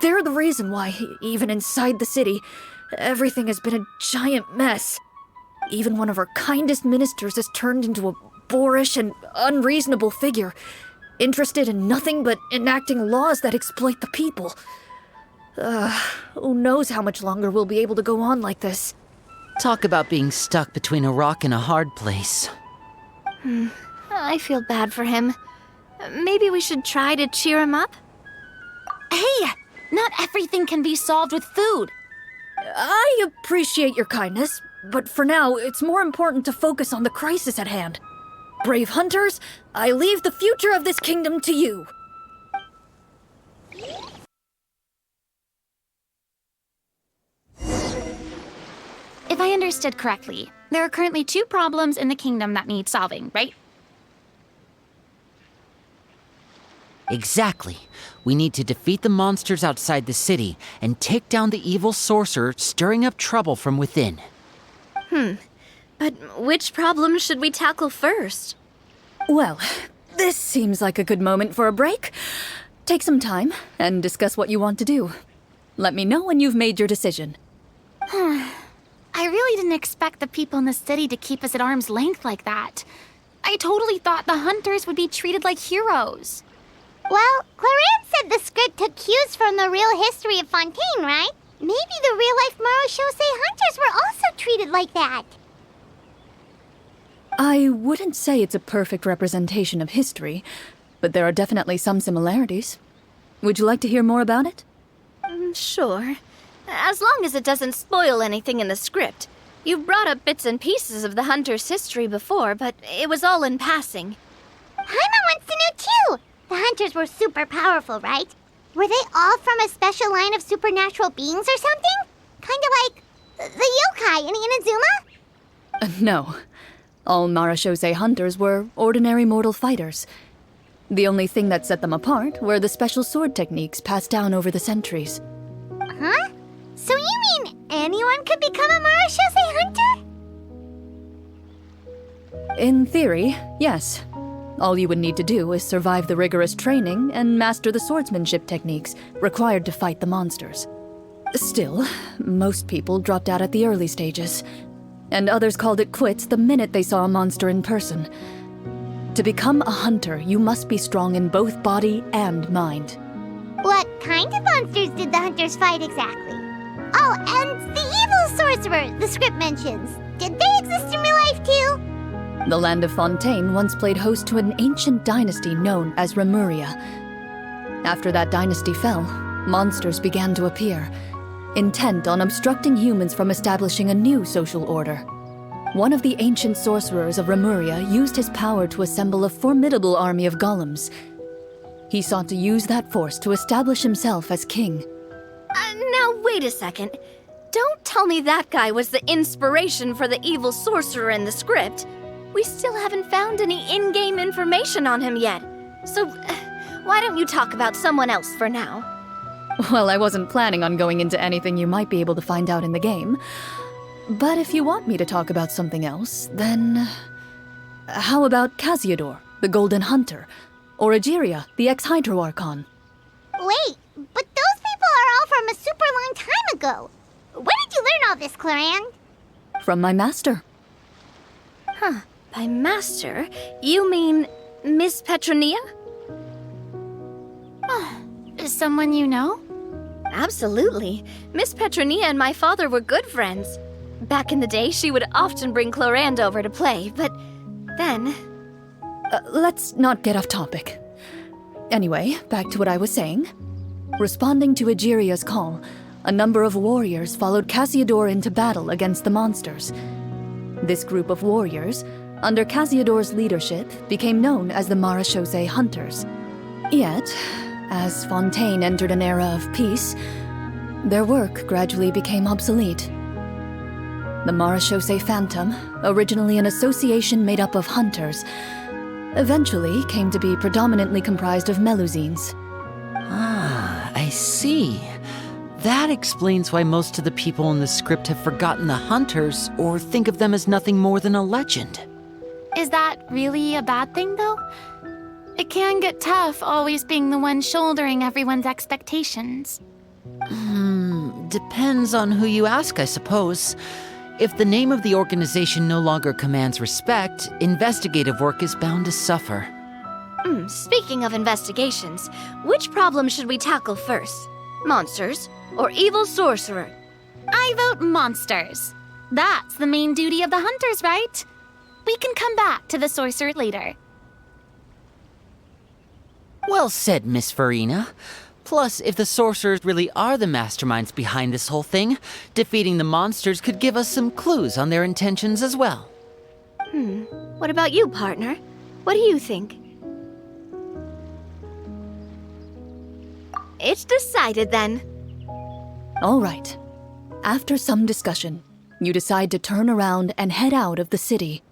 They're the reason why, even inside the city, everything has been a giant mess. Even one of our kindest ministers has turned into a boorish and unreasonable figure, interested in nothing but enacting laws that exploit the people. Who knows how much longer we'll be able to go on like this. Talk about being stuck between a rock and a hard place. I feel bad for him. Maybe we should try to cheer him up? Hey, not everything can be solved with food. I appreciate your kindness, but for now, it's more important to focus on the crisis at hand. Brave hunters, I leave the future of this kingdom to you. If I understood correctly, there are currently 2 problems in the kingdom that need solving, right? Exactly. We need to defeat the monsters outside the city and take down the evil sorcerer stirring up trouble from within. But which problem should we tackle first? Well, this seems like a good moment for a break. Take some time and discuss what you want to do. Let me know when you've made your decision. I really didn't expect the people in the city to keep us at arm's length like that. I totally thought the hunters would be treated like heroes. Well, Clarence said the script took cues from the real history of Fontaine, right? Maybe the real-life Marashose hunters were also treated like that. I wouldn't say it's a perfect representation of history, but there are definitely some similarities. Would you like to hear more about it? Sure. As long as it doesn't spoil anything in the script. You brought up bits and pieces of the hunter's history before, but it was all in passing. Paimon wants to know too! The hunters were super powerful, right? Were they all from a special line of supernatural beings or something? Kinda like the yokai in Inazuma? No. All Marashose hunters were ordinary mortal fighters. The only thing that set them apart were the special sword techniques passed down over the centuries. Huh? So you mean anyone could become a Marashose hunter? In theory, yes. All you would need to do is survive the rigorous training and master the swordsmanship techniques required to fight the monsters. Still, most people dropped out at the early stages, and others called it quits the minute they saw a monster in person. To become a hunter, you must be strong in both body and mind. What kind of monsters did the hunters fight exactly? Oh, and the evil sorcerer the script mentions. Did they exist in real life too? The land of Fontaine once played host to an ancient dynasty known as Rapperia. After that dynasty fell, monsters began to appear, intent on obstructing humans from establishing a new social order. One of the ancient sorcerers of Rapperia used his power to assemble a formidable army of golems. He sought to use that force to establish himself as king. Now wait a second. Don't tell me that guy was the inspiration for the evil sorcerer in the script. We still haven't found any in-game information on him yet. So, why don't you talk about someone else for now? Well, I wasn't planning on going into anything you might be able to find out in the game. But if you want me to talk about something else, then... How about Casiodor, the Golden Hunter? Or Egeria, the ex-Hydro Archon? Wait, but those people are all from a super long time ago. Where did you learn all this, Claran? From my master. By master, you mean Miss Petronia? Is someone you know? Absolutely. Miss Petronia and my father were good friends. Back in the day, she would often bring Clorand over to play, but then... Let's not get off topic. Anyway, back to what I was saying. Responding to Egeria's call, a number of warriors followed Casiodor into battle against the monsters. This group of warriors, under Casiodor's leadership, became known as the Marashose Hunters. Yet, as Fontaine entered an era of peace, their work gradually became obsolete. The Marashose Phantom, originally an association made up of hunters, eventually came to be predominantly comprised of Melusines. Ah, I see. That explains why most of the people in the script have forgotten the hunters or think of them as nothing more than a legend. Is that really a bad thing, though? It can get tough always being the one shouldering everyone's expectations. Depends on who you ask, I suppose. If the name of the organization no longer commands respect, investigative work is bound to suffer. Speaking of investigations, which problem should we tackle first? Monsters or evil sorcerer? I vote monsters. That's the main duty of the hunters, right? We can come back to the sorcerer later. Well said, Miss Farina. Plus, if the sorcerers really are the masterminds behind this whole thing, defeating the monsters could give us some clues on their intentions as well. What about you, partner? What do you think? It's decided then. All right. After some discussion, you decide to turn around and head out of the city.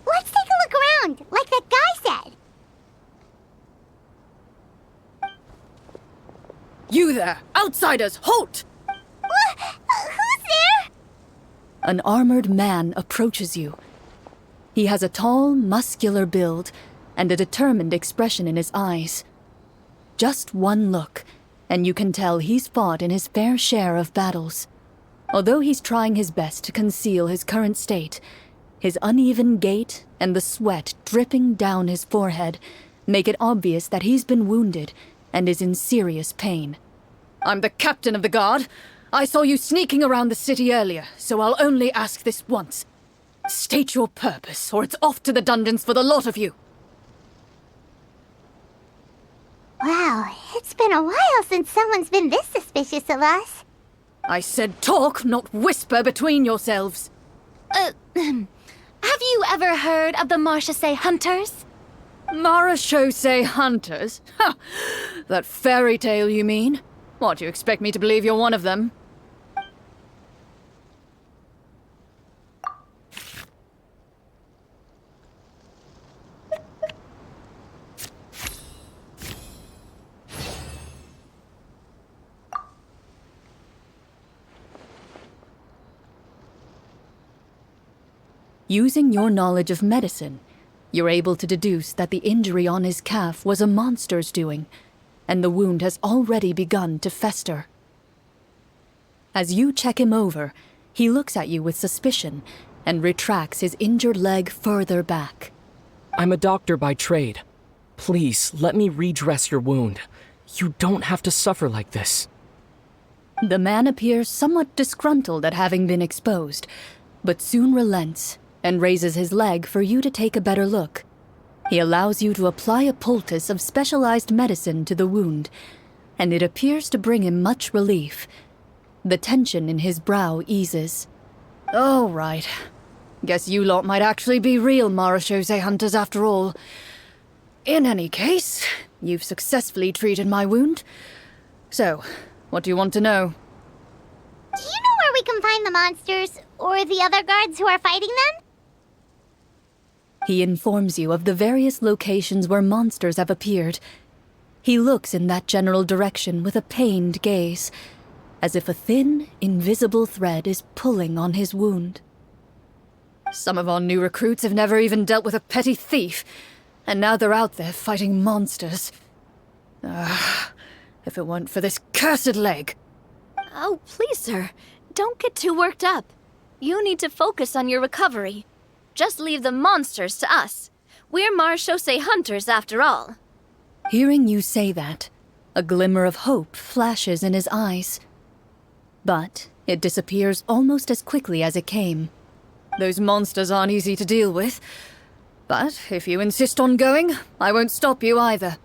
Let's take a look around, like that guy said. You there! Outsiders, halt! Who's there? An armored man approaches you. He has a tall, muscular build and a determined expression in his eyes. Just one look, and you can tell he's fought in his fair share of battles. Although he's trying his best to conceal his current state, his uneven gait and the sweat dripping down his forehead make it obvious that he's been wounded and is in serious pain. I'm the captain of the guard. I saw you sneaking around the city earlier, so I'll only ask this once. State your purpose, or it's off to the dungeons for the lot of you. Wow, it's been a while since someone's been this suspicious of us. I said talk, not whisper between yourselves. Have you ever heard of the Marchese Hunters? Marachose hunters? Ha! That fairy tale, you mean? What, do you expect me to believe you're one of them? Using your knowledge of medicine, you're able to deduce that the injury on his calf was a monster's doing, and the wound has already begun to fester. As you check him over, he looks at you with suspicion and retracts his injured leg further back. I'm a doctor by trade. Please, let me redress your wound. You don't have to suffer like this. The man appears somewhat disgruntled at having been exposed, but soon relents and raises his leg for you to take a better look. He allows you to apply a poultice of specialized medicine to the wound, and it appears to bring him much relief. The tension in his brow eases. Oh, right. Guess you lot might actually be real Marachose hunters after all. In any case, you've successfully treated my wound. So, what do you want to know? Do you know where we can find the monsters, or the other guards who are fighting them? He informs you of the various locations where monsters have appeared. He looks in that general direction with a pained gaze, as if a thin, invisible thread is pulling on his wound. Some of our new recruits have never even dealt with a petty thief, and now they're out there fighting monsters. If it weren't for this cursed leg. Oh, please, sir. Don't get too worked up. You need to focus on your recovery. Just leave the monsters to us. We're Marachose hunters after all. Hearing you say that, a glimmer of hope flashes in his eyes. But it disappears almost as quickly as it came. Those monsters aren't easy to deal with. But if you insist on going, I won't stop you either.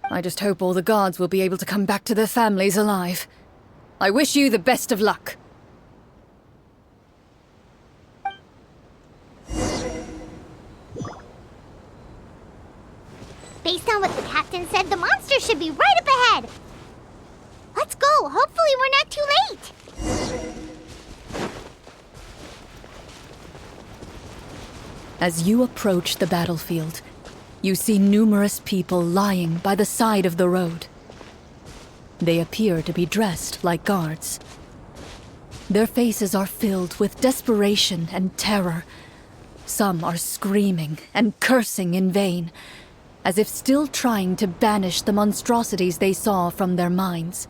I just hope all the guards will be able to come back to their families alive. I wish you the best of luck. Based on what the captain said, the monster should be right up ahead. Let's go. Hopefully we're not too late. As you approach the battlefield, you see numerous people lying by the side of the road. They appear to be dressed like guards. Their faces are filled with desperation and terror. Some are screaming and cursing in vain, as if still trying to banish the monstrosities they saw from their minds.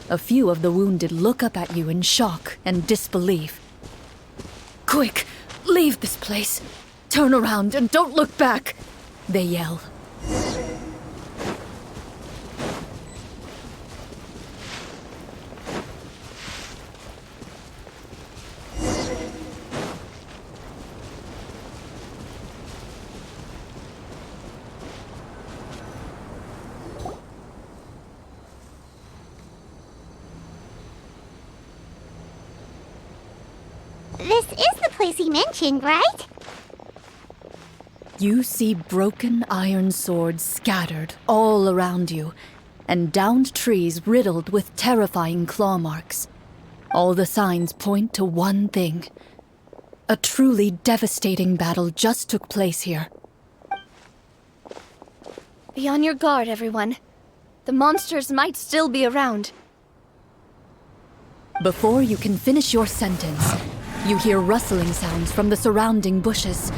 A few of the wounded look up at you in shock and disbelief. Quick, leave this place. Turn around and don't look back, they yell. This is the place he mentioned, right? You see broken iron swords scattered all around you, and downed trees riddled with terrifying claw marks. All the signs point to one thing. A truly devastating battle just took place here. Be on your guard, everyone. The monsters might still be around. Before you can finish your sentence, you hear rustling sounds from the surrounding bushes.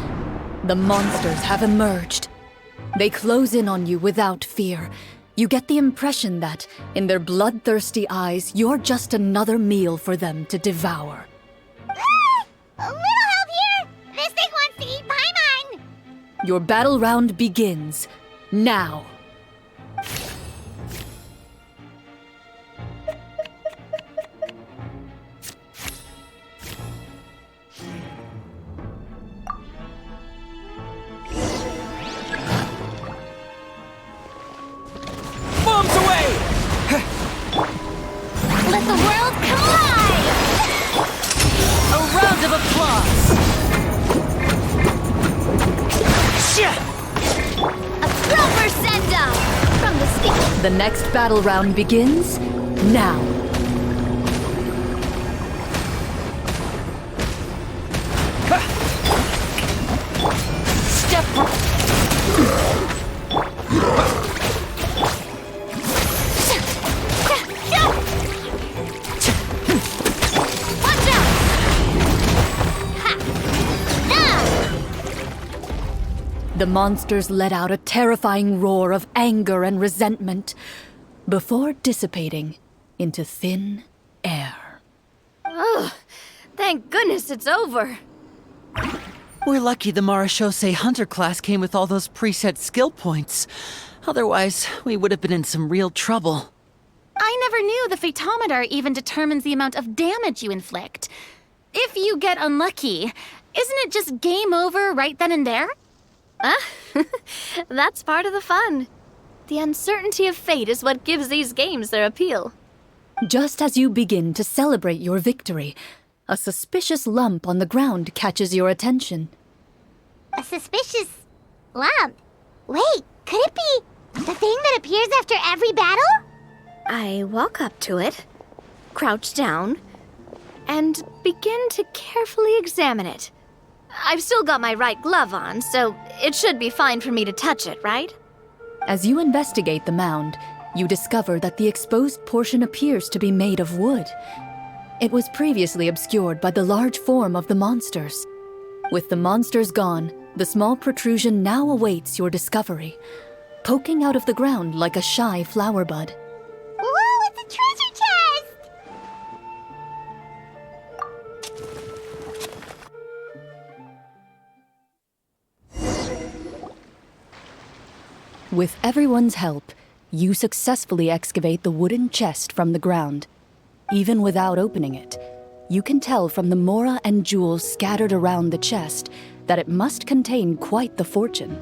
The monsters have emerged. They close in on you without fear. You get the impression that, in their bloodthirsty eyes, you're just another meal for them to devour. A little help here! This thing wants to eat Paimon! Your battle round begins now. Bombs away! Let the world collide! A round of applause! A proper send-off from the stage. The next battle round begins now. Step Watch out! The monsters let out a terrifying roar of anger and resentment before dissipating into thin air. Oh, thank goodness it's over. We're lucky the Marashose Hunter class came with all those preset skill points. Otherwise, we would have been in some real trouble. I never knew the photometer even determines the amount of damage you inflict. If you get unlucky, isn't it just game over right then and there? That's part of the fun. The uncertainty of fate is what gives these games their appeal. Just as you begin to celebrate your victory, a suspicious lump on the ground catches your attention. A suspicious lump. Wait, could it be the thing that appears after every battle? I walk up to it, crouch down, and begin to carefully examine it. I've still got my right glove on, so it should be fine for me to touch it, right? As you investigate the mound, you discover that the exposed portion appears to be made of wood. It was previously obscured by the large form of the monsters. With the monsters gone, the small protrusion now awaits your discovery, poking out of the ground like a shy flower bud. Whoa, it's a treasure chest! With everyone's help, you successfully excavate the wooden chest from the ground. Even without opening it, you can tell from the mora and jewels scattered around the chest that it must contain quite the fortune.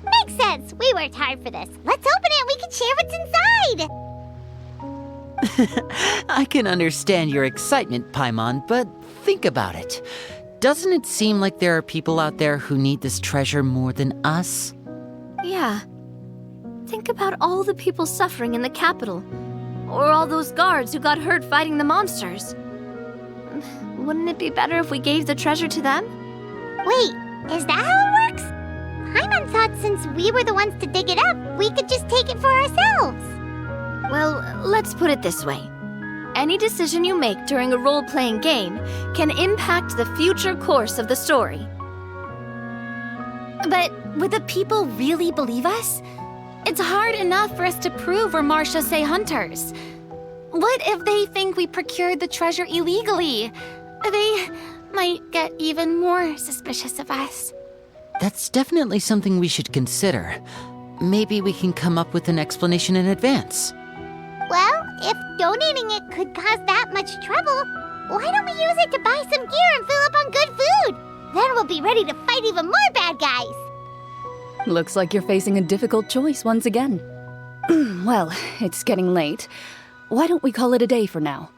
Makes sense. We worked hard for this. Let's open it and we can share what's inside. I can understand your excitement, Paimon, but think about it. Doesn't it seem like there are people out there who need this treasure more than us? Yeah. Think about all the people suffering in the capital. Or all those guards who got hurt fighting the monsters. Wouldn't it be better if we gave the treasure to them? Wait, is that how it works? Paimon thought since we were the ones to dig it up, we could just take it for ourselves. Well, let's put it this way. Any decision you make during a role-playing game can impact the future course of the story. But would the people really believe us? It's hard enough for us to prove we're Marashose hunters. What if they think we procured the treasure illegally? They might get even more suspicious of us. That's definitely something we should consider. maybe we can come up with an explanation in advance. Well, if donating it could cause that much trouble, why don't we use it to buy some gear and fill up on good food? Then we'll be ready to fight even more bad guys. Looks like you're facing a difficult choice once again. Well, it's getting late. Why don't we call it a day for now?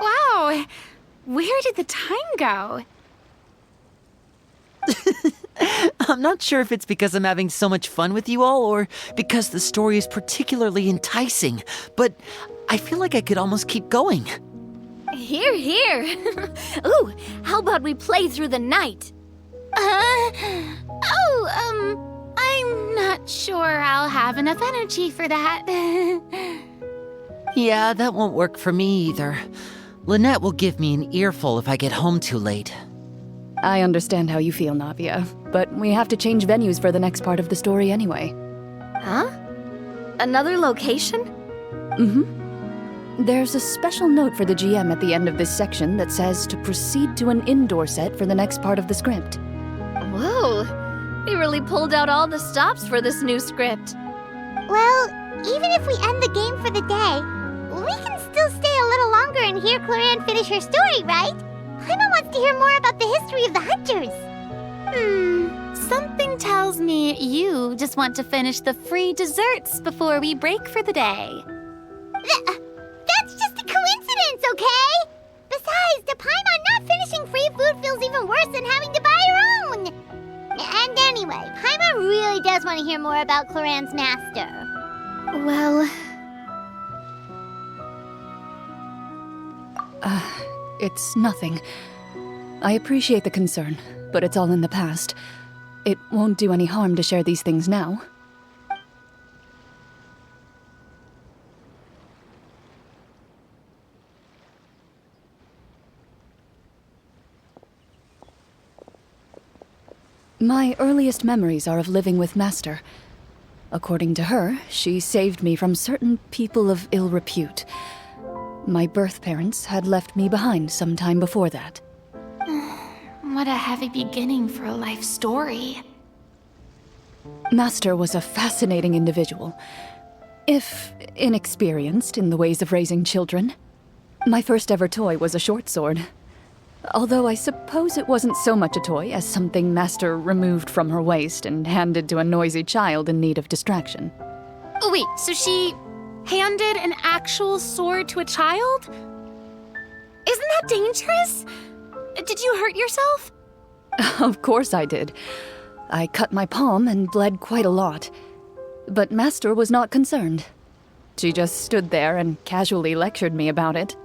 Wow, where did the time go? I'm not sure if it's because I'm having so much fun with you all or because the story is particularly enticing, but I feel like I could almost keep going. Here, here. Ooh, how about we play through the night? I'm not sure I'll have enough energy for that. Yeah, that won't work for me either. Lynette will give me an earful if I get home too late. I understand how you feel, Navia, but we have to change venues for the next part of the story anyway. Huh? Another location? There's a special note for the GM at the end of this section that says to proceed to an indoor set for the next part of the script. Whoa, they really pulled out all the stops for this new script. Well, even if we end the game for the day, we can still stay a little longer and hear Cloran finish her story, right? Paimon wants to hear more about the history of the Hunters. Something tells me you just want to finish the free desserts before we break for the day. That's just a coincidence, okay? Besides, to Paimon, not finishing free food feels even worse than having to buy her own. And anyway, Paimon really does want to hear more about Cloran's master. Well, It's nothing. I appreciate the concern, but it's all in the past. It won't do any harm to share these things now. My earliest memories are of living with Master. According to her, she saved me from certain people of ill repute. My birth parents had left me behind some time before that. What a heavy beginning for a life story. Master was a fascinating individual, if inexperienced in the ways of raising children. My first ever toy was a short sword. Although I suppose it wasn't so much a toy as something Master removed from her waist and handed to a noisy child in need of distraction. Oh, wait, so she handed an actual sword to a child? Isn't that dangerous? Did you hurt yourself? Of course I did. I cut my palm and bled quite a lot. But Master was not concerned. She just stood there and casually lectured me about it.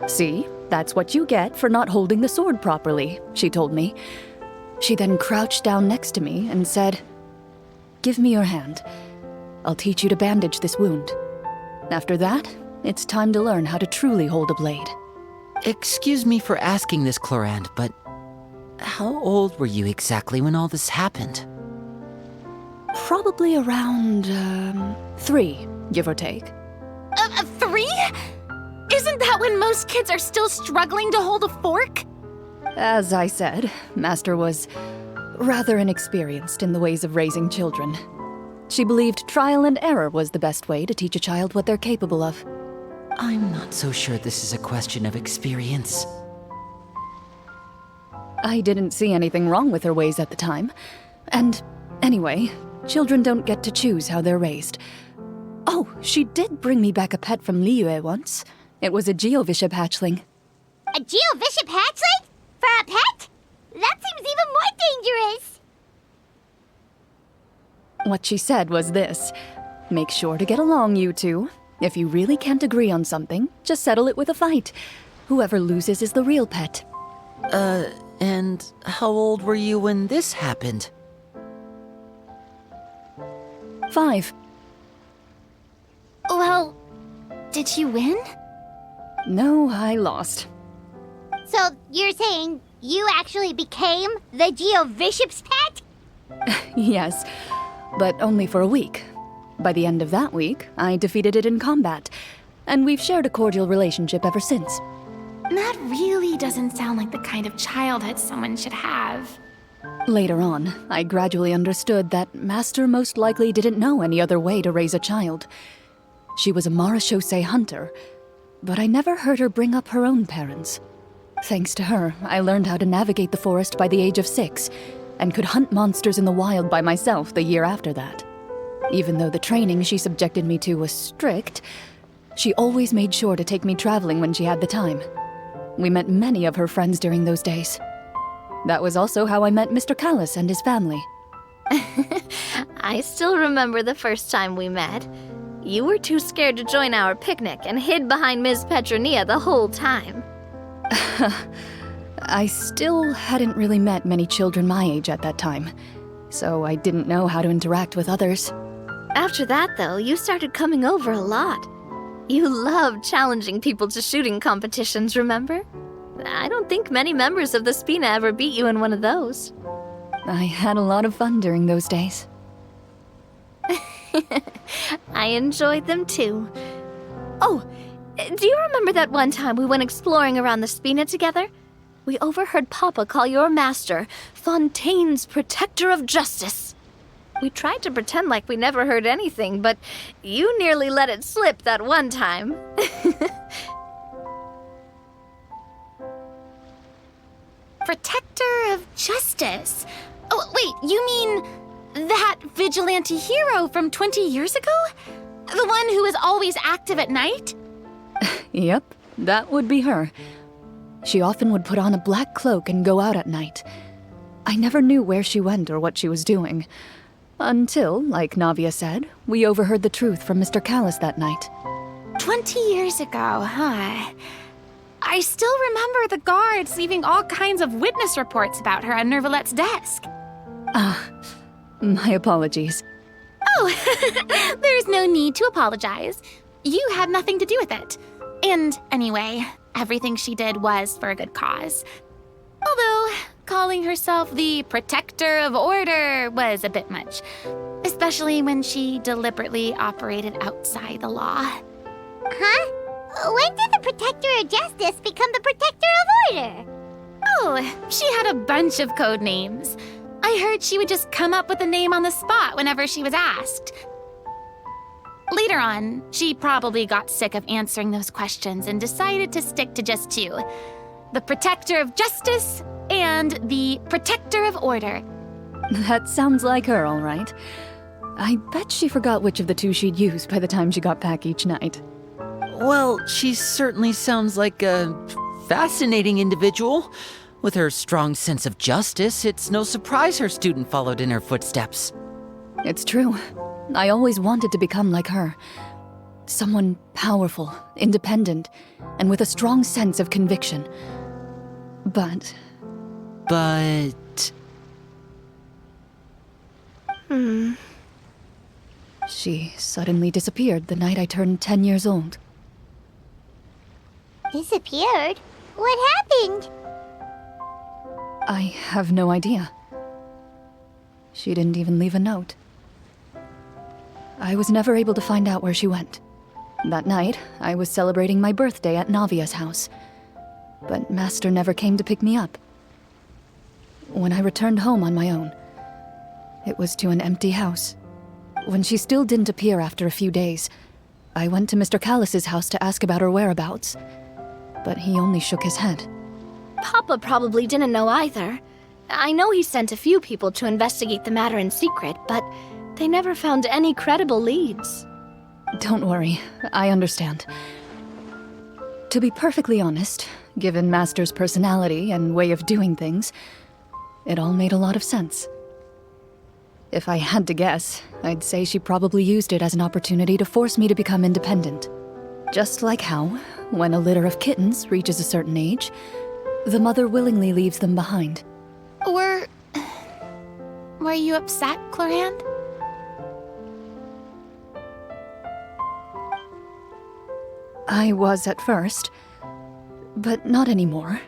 See, that's what you get for not holding the sword properly, she told me. She then crouched down next to me and said, "Give me your hand. I'll teach you to bandage this wound. After that, it's time to learn how to truly hold a blade." Excuse me for asking this, Clorand, but how old were you exactly when all this happened? Probably around, 3, give or take. 3? Isn't that when most kids are still struggling to hold a fork? As I said, Master was rather inexperienced in the ways of raising children. She believed trial and error was the best way to teach a child what they're capable of. I'm not so sure this is a question of experience. I didn't see anything wrong with her ways at the time. And anyway, children don't get to choose how they're raised. Oh, she did bring me back a pet from Liyue once. It was a Geovishap hatchling. A Geovishap hatchling? For a pet? That seems even more dangerous. What she said was this: make sure to get along, you two. If you really can't agree on something, just settle it with a fight. Whoever loses is the real pet. And how old were you when this happened? 5. Well, did you win? No, I lost. So you're saying you actually became the Geovishap's pet? Yes, but only for a week. By the end of that week, I defeated it in combat, and we've shared a cordial relationship ever since. That really doesn't sound like the kind of childhood someone should have. Later on, I gradually understood that Master most likely didn't know any other way to raise a child. She was a marechaussee hunter, but I never heard her bring up her own parents. Thanks to her, I learned how to navigate the forest by the age of 6, and could hunt monsters in the wild by myself the year after that. Even though the training she subjected me to was strict, she always made sure to take me traveling when she had the time. We met many of her friends during those days. That was also how I met Mr. Callis and his family. I still remember the first time we met. You were too scared to join our picnic and hid behind Ms. Petronia the whole time. I still hadn't really met many children my age at that time, so I didn't know how to interact with others. After that, though, you started coming over a lot. You loved challenging people to shooting competitions, remember? I don't think many members of the Spina ever beat you in one of those. I had a lot of fun during those days. I enjoyed them too. Oh, do you remember that one time we went exploring around the Spina together? We overheard Papa call your master Fontaine's Protector of Justice. We tried to pretend like we never heard anything, but you nearly let it slip that one time. Protector of Justice. Oh, wait, you mean that vigilante hero from 20 years ago? The one who is always active at night? Yep, that would be her. She often would put on a black cloak and go out at night. I never knew where she went or what she was doing. Until, like Navia said, we overheard the truth from Mr. Callis that night. 20 years ago, huh? I still remember the guards leaving all kinds of witness reports about her on Nervalette's desk. My apologies. Oh, there's no need to apologize. You had nothing to do with it. And anyway, everything she did was for a good cause. Although, calling herself the Protector of Order was a bit much. Especially when she deliberately operated outside the law. Huh? When did the Protector of Justice become the Protector of Order? Oh, she had a bunch of code names. I heard she would just come up with a name on the spot whenever she was asked. Later on, she probably got sick of answering those questions and decided to stick to just 2. The Protector of Justice and the Protector of Order. That sounds like her, all right. I bet she forgot which of the 2 she'd use by the time she got back each night. Well, she certainly sounds like a fascinating individual. With her strong sense of justice, it's no surprise her student followed in her footsteps. It's true. I always wanted to become like her. Someone powerful, independent, and with a strong sense of conviction. But... She suddenly disappeared the night I turned 10 years old. Disappeared? What happened? I have no idea. She didn't even leave a note. I was never able to find out where she went. That night, I was celebrating my birthday at Navia's house, but Master never came to pick me up. When I returned home on my own, it was to an empty house. When she still didn't appear after a few days, I went to Mr. Callis's house to ask about her whereabouts, but he only shook his head. Papa probably didn't know either. I know he sent a few people to investigate the matter in secret, but they never found any credible leads. Don't worry, I understand. To be perfectly honest, given Master's personality and way of doing things, it all made a lot of sense. If I had to guess, I'd say she probably used it as an opportunity to force me to become independent. Just like how, when a litter of kittens reaches a certain age, the mother willingly leaves them behind. Were you upset, Clorand? I was at first, but not anymore.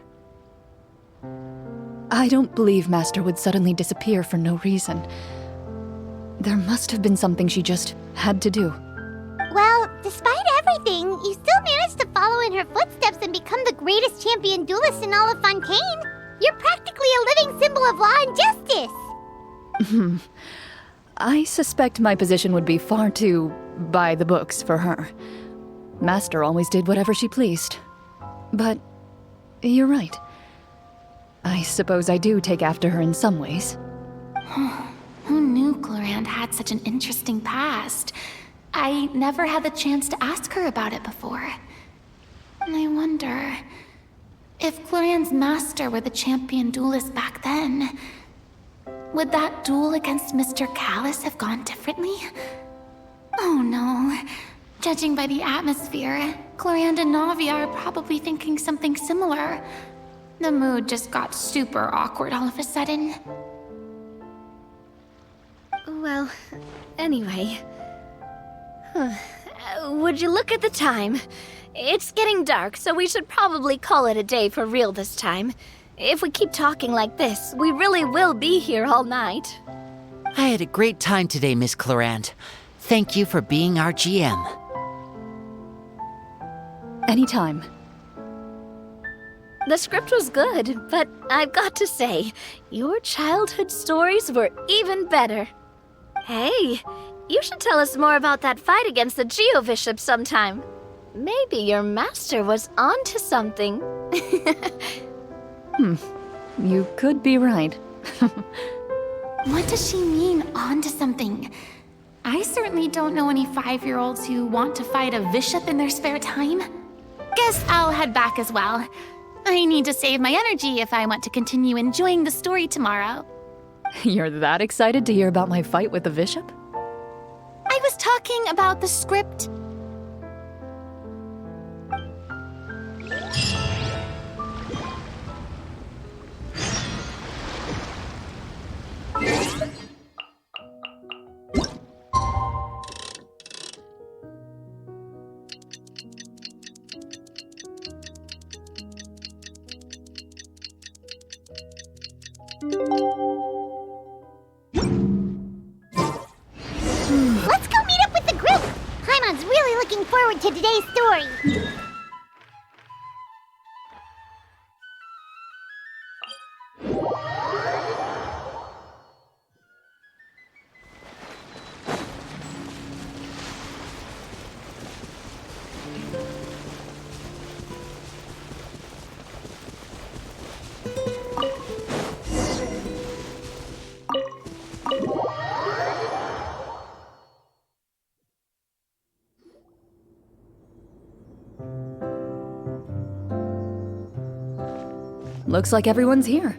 I don't believe Master would suddenly disappear for no reason. There must have been something she just had to do. Well, despite everything, you still managed to follow in her footsteps and become the greatest champion duelist in all of Fontaine. You're practically a living symbol of law and justice. I suspect my position would be far too by the books for her. Master always did whatever she pleased. But you're right. I suppose I do take after her in some ways. Who knew Clorand had such an interesting past? I never had the chance to ask her about it before. And I wonder if Clorand's master were the champion duelist back then, would that duel against Mr. Callus have gone differently? Oh no. Judging by the atmosphere, Clorand and Navia are probably thinking something similar. The mood just got super awkward all of a sudden. Well, anyway. Would you look at the time? It's getting dark, so we should probably call it a day for real this time. If we keep talking like this, we really will be here all night. I had a great time today, Miss Clorand. Thank you for being our GM. Anytime. The script was good, but I've got to say, your childhood stories were even better. Hey, you should tell us more about that fight against the Geovishop sometime. Maybe your master was onto something. You could be right. What does she mean, onto something? I certainly don't know any 5-year-olds who want to fight a bishop in their spare time. Guess I'll head back as well. I need to save my energy if I want to continue enjoying the story tomorrow. You're that excited to hear about my fight with the bishop? I was talking about the script. Let's go meet up with the group. Paimon's really looking forward to today's story. Looks like everyone's here.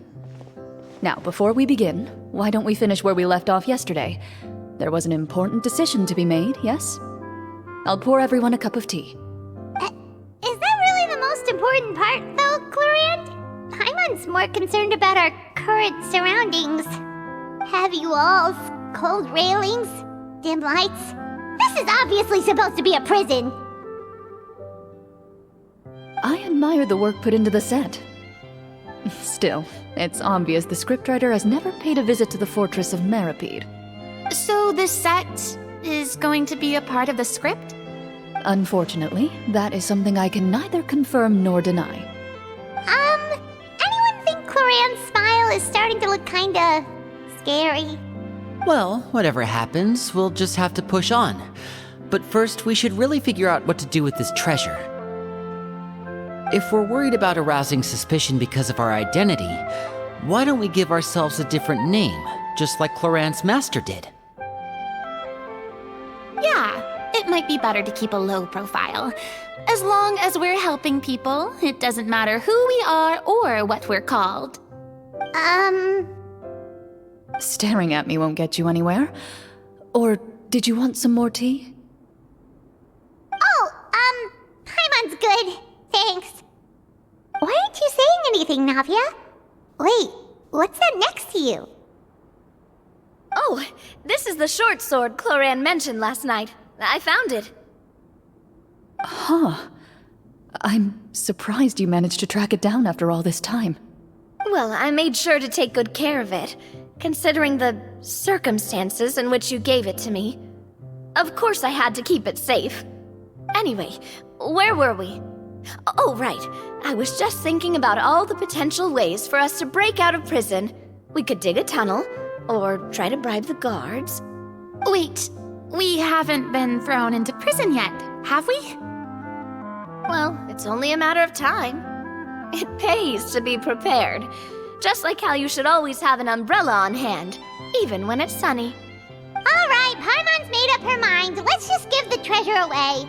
Now, before we begin, why don't we finish where we left off yesterday? There was an important decision to be made, yes? I'll pour everyone a cup of tea. Is that really the most important part, though, Clorand? Paimon's more concerned about our current surroundings. Heavy walls, cold railings, dim lights. This is obviously supposed to be a prison. I admire the work put into the set. Still, it's obvious the scriptwriter has never paid a visit to the fortress of Maripede. So this set is going to be a part of the script? Unfortunately, that is something I can neither confirm nor deny. Anyone think Clorand's smile is starting to look kinda scary? Well, whatever happens, we'll just have to push on. But first, we should really figure out what to do with this treasure. If we're worried about arousing suspicion because of our identity, why don't we give ourselves a different name, just like Clorand's master did? Yeah, it might be better to keep a low profile. As long as we're helping people, it doesn't matter who we are or what we're called. Staring at me won't get you anywhere. Or did you want some more tea? Oh, Paimon's good. Thanks. Why aren't you saying anything, Navia? Wait, what's that next to you? Oh, this is the short sword Clorand mentioned last night. I found it. Huh. I'm surprised you managed to track it down after all this time. Well, I made sure to take good care of it, considering the circumstances in which you gave it to me. Of course I had to keep it safe. Anyway, where were we? Oh, right. I was just thinking about all the potential ways for us to break out of prison. We could dig a tunnel, or try to bribe the guards. Wait, we haven't been thrown into prison yet, have we? Well, it's only a matter of time. It pays to be prepared. Just like how you should always have an umbrella on hand, even when it's sunny. All right, Paimon's made up her mind. Let's just give the treasure away.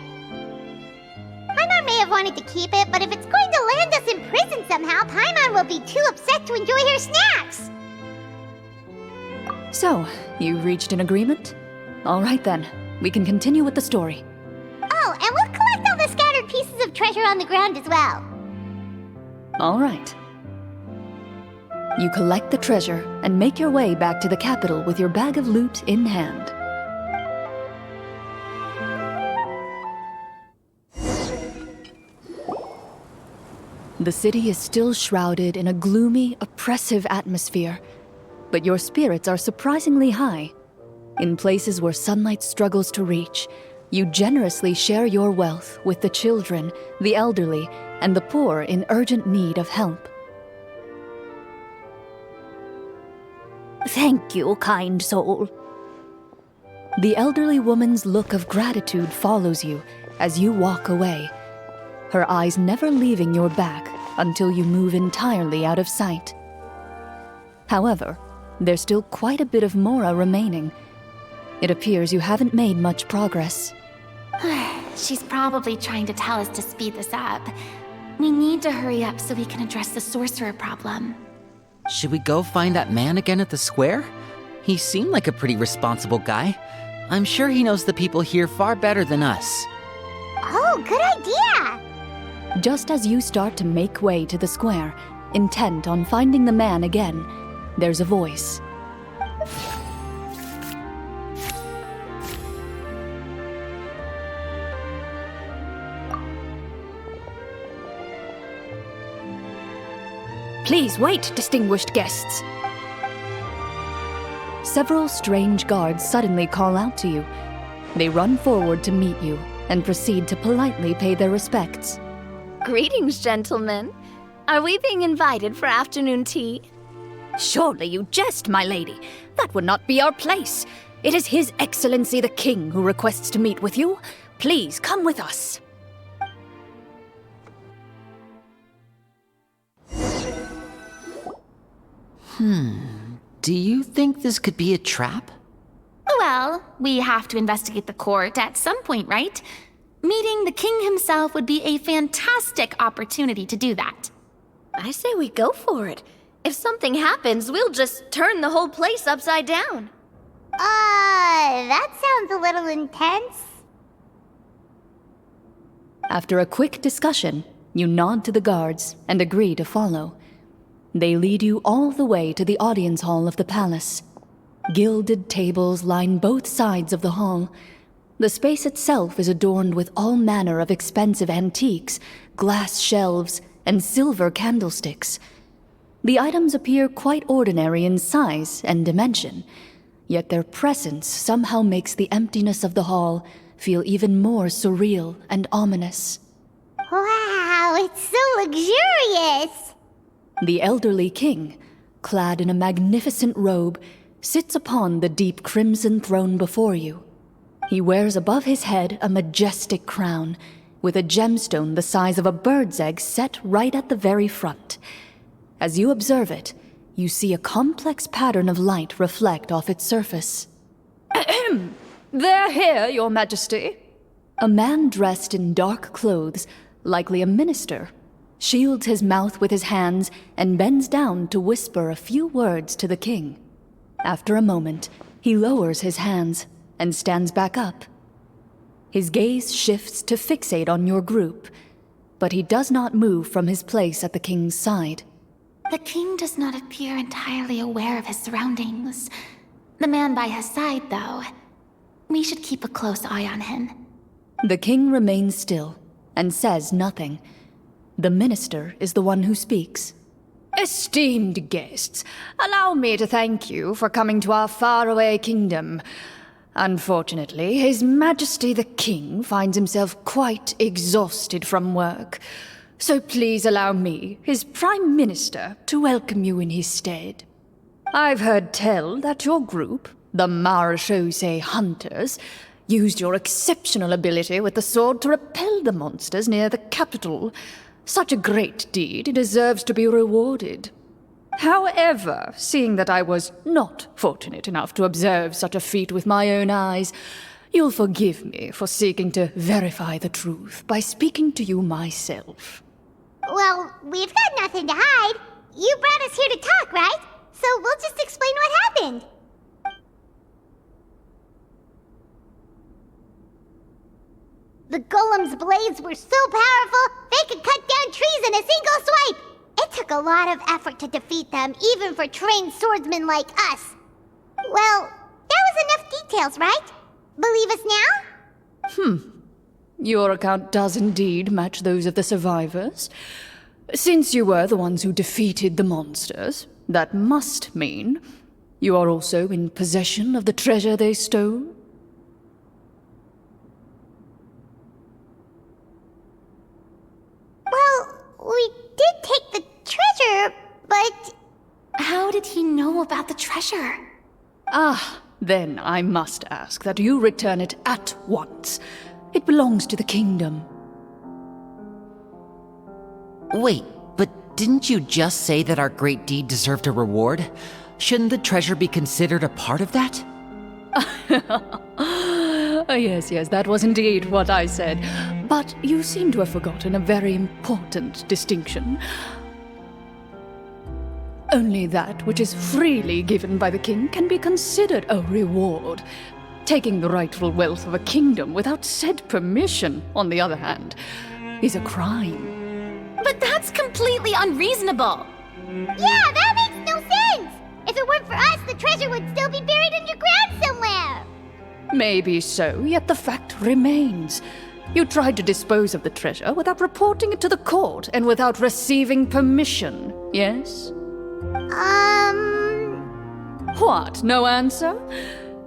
Paimon may have wanted to keep it, but if it's going to land us in prison somehow, Paimon will be too upset to enjoy her snacks. So, you reached an agreement? All right then, we can continue with the story. Oh, and we'll collect all the scattered pieces of treasure on the ground as well. All right. You collect the treasure and make your way back to the capital with your bag of loot in hand. The city is still shrouded in a gloomy, oppressive atmosphere, but your spirits are surprisingly high. In places where sunlight struggles to reach, you generously share your wealth with the children, the elderly, and the poor in urgent need of help. Thank you, kind soul. The elderly woman's look of gratitude follows you as you walk away, her eyes never leaving your back until you move entirely out of sight. However, there's still quite a bit of Mora remaining. It appears you haven't made much progress. She's probably trying to tell us to speed this up. We need to hurry up so we can address the sorcerer problem. Should we go find that man again at the square? He seemed like a pretty responsible guy. I'm sure he knows the people here far better than us. Oh, good idea! Just as you start to make way to the square, intent on finding the man again, there's a voice. Please wait, distinguished guests. Several strange guards suddenly call out to you. They run forward to meet you and proceed to politely pay their respects. Greetings, gentlemen. Are we being invited for afternoon tea? Surely you jest, my lady. That would not be our place. It is His Excellency the King who requests to meet with you. Please come with us. Do you think this could be a trap? Well, we have to investigate the court at some point, right? Meeting the king himself would be a fantastic opportunity to do that. I say we go for it. If something happens, we'll just turn the whole place upside down. That sounds a little intense. After a quick discussion, you nod to the guards and agree to follow. They lead you all the way to the audience hall of the palace. Gilded tables line both sides of the hall. The space itself is adorned with all manner of expensive antiques, glass shelves, and silver candlesticks. The items appear quite ordinary in size and dimension, yet their presence somehow makes the emptiness of the hall feel even more surreal and ominous. Wow, it's so luxurious! The elderly king, clad in a magnificent robe, sits upon the deep crimson throne before you. He wears above his head a majestic crown, with a gemstone the size of a bird's egg set right at the very front. As you observe it, you see a complex pattern of light reflect off its surface. Ahem! They're here, Your Majesty. A man dressed in dark clothes, likely a minister, shields his mouth with his hands and bends down to whisper a few words to the king. After a moment, he lowers his hands and stands back up. His gaze shifts to fixate on your group, but he does not move from his place at the king's side. The king does not appear entirely aware of his surroundings. The man by his side, though. We should keep a close eye on him. The king remains still and says nothing. The minister is the one who speaks. Esteemed guests, allow me to thank you for coming to our faraway kingdom. Unfortunately, His Majesty the King finds himself quite exhausted from work. So please allow me, his Prime Minister, to welcome you in his stead. I've heard tell that your group, the Marechaussee Hunters, used your exceptional ability with the sword to repel the monsters near the capital. Such a great deed deserves to be rewarded. However, seeing that I was not fortunate enough to observe such a feat with my own eyes, you'll forgive me for seeking to verify the truth by speaking to you myself. Well, we've got nothing to hide. You brought us here to talk, right? So we'll just explain what happened. The golem's blades were so powerful, they could cut down trees in a single swipe. It took a lot of effort to defeat them, even for trained swordsmen like us. Well, that was enough details, right? Believe us now? Your account does indeed match those of the survivors. Since you were the ones who defeated the monsters, that must mean you are also in possession of the treasure they stole? Well, we did take the treasure, but... How did he know about the treasure? Then I must ask that you return it at once. It belongs to the kingdom. Wait, but didn't you just say that our great deed deserved a reward? Shouldn't the treasure be considered a part of that? Yes, that was indeed what I said. But you seem to have forgotten a very important distinction. Only that which is freely given by the king can be considered a reward. Taking the rightful wealth of a kingdom without said permission, on the other hand, is a crime. But that's completely unreasonable. Yeah, that makes no sense! If it weren't for us, the treasure would still be buried underground somewhere! Maybe so, yet the fact remains. You tried to dispose of the treasure without reporting it to the court and without receiving permission, yes? What, no answer?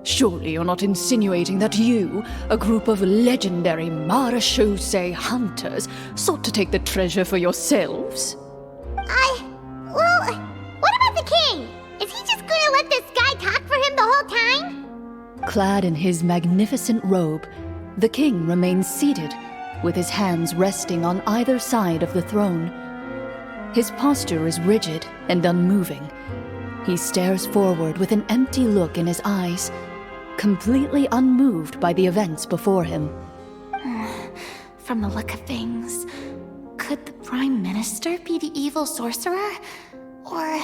Surely you're not insinuating that you, a group of legendary Marechaussee hunters, sought to take the treasure for yourselves? Well, what about the king? Is he just gonna let this guy talk for him the whole time? Clad in his magnificent robe, the king remains seated, with his hands resting on either side of the throne. His posture is rigid and unmoving. He stares forward with an empty look in his eyes, completely unmoved by the events before him. From the look of things, could the Prime Minister be the evil sorcerer? Or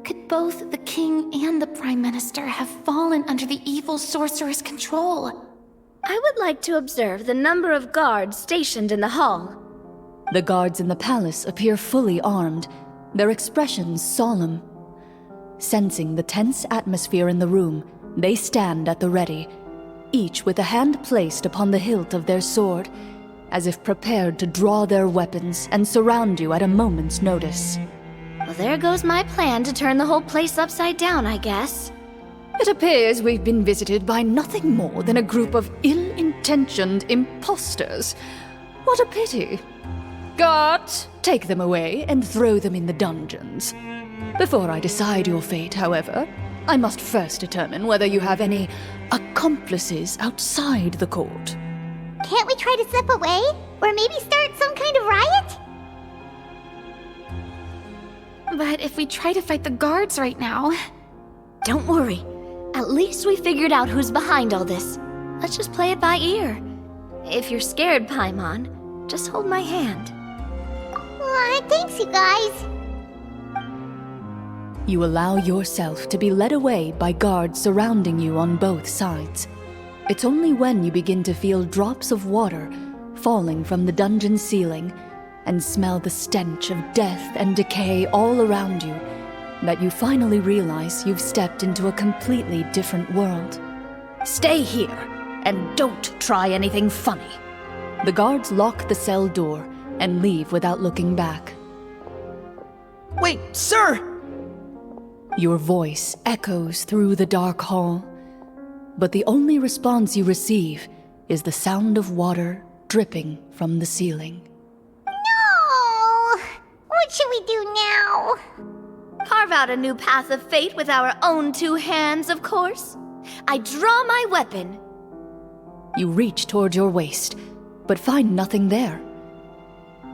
could both the King and the Prime Minister have fallen under the evil sorcerer's control? I would like to observe the number of guards stationed in the hall. The guards in the palace appear fully armed, their expressions solemn. Sensing the tense atmosphere in the room, they stand at the ready, each with a hand placed upon the hilt of their sword, as if prepared to draw their weapons and surround you at a moment's notice. Well, there goes my plan to turn the whole place upside down, I guess. It appears we've been visited by nothing more than a group of ill-intentioned imposters. What a pity. Guards, take them away and throw them in the dungeons. Before I decide your fate, however, I must first determine whether you have any accomplices outside the court. Can't we try to slip away? Or maybe start some kind of riot? But if we try to fight the guards right now... Don't worry. At least we figured out who's behind all this. Let's just play it by ear. If you're scared, Paimon, just hold my hand. Thanks, you guys. You allow yourself to be led away by guards surrounding you on both sides. It's only when you begin to feel drops of water falling from the dungeon ceiling and smell the stench of death and decay all around you that you finally realize you've stepped into a completely different world. Stay here, and don't try anything funny. The guards lock the cell door and leave without looking back. Wait, sir! Your voice echoes through the dark hall. But the only response you receive is the sound of water dripping from the ceiling. No! What should we do now? Carve out a new path of fate with our own two hands, of course. I draw my weapon. You reach toward your waist, but find nothing there.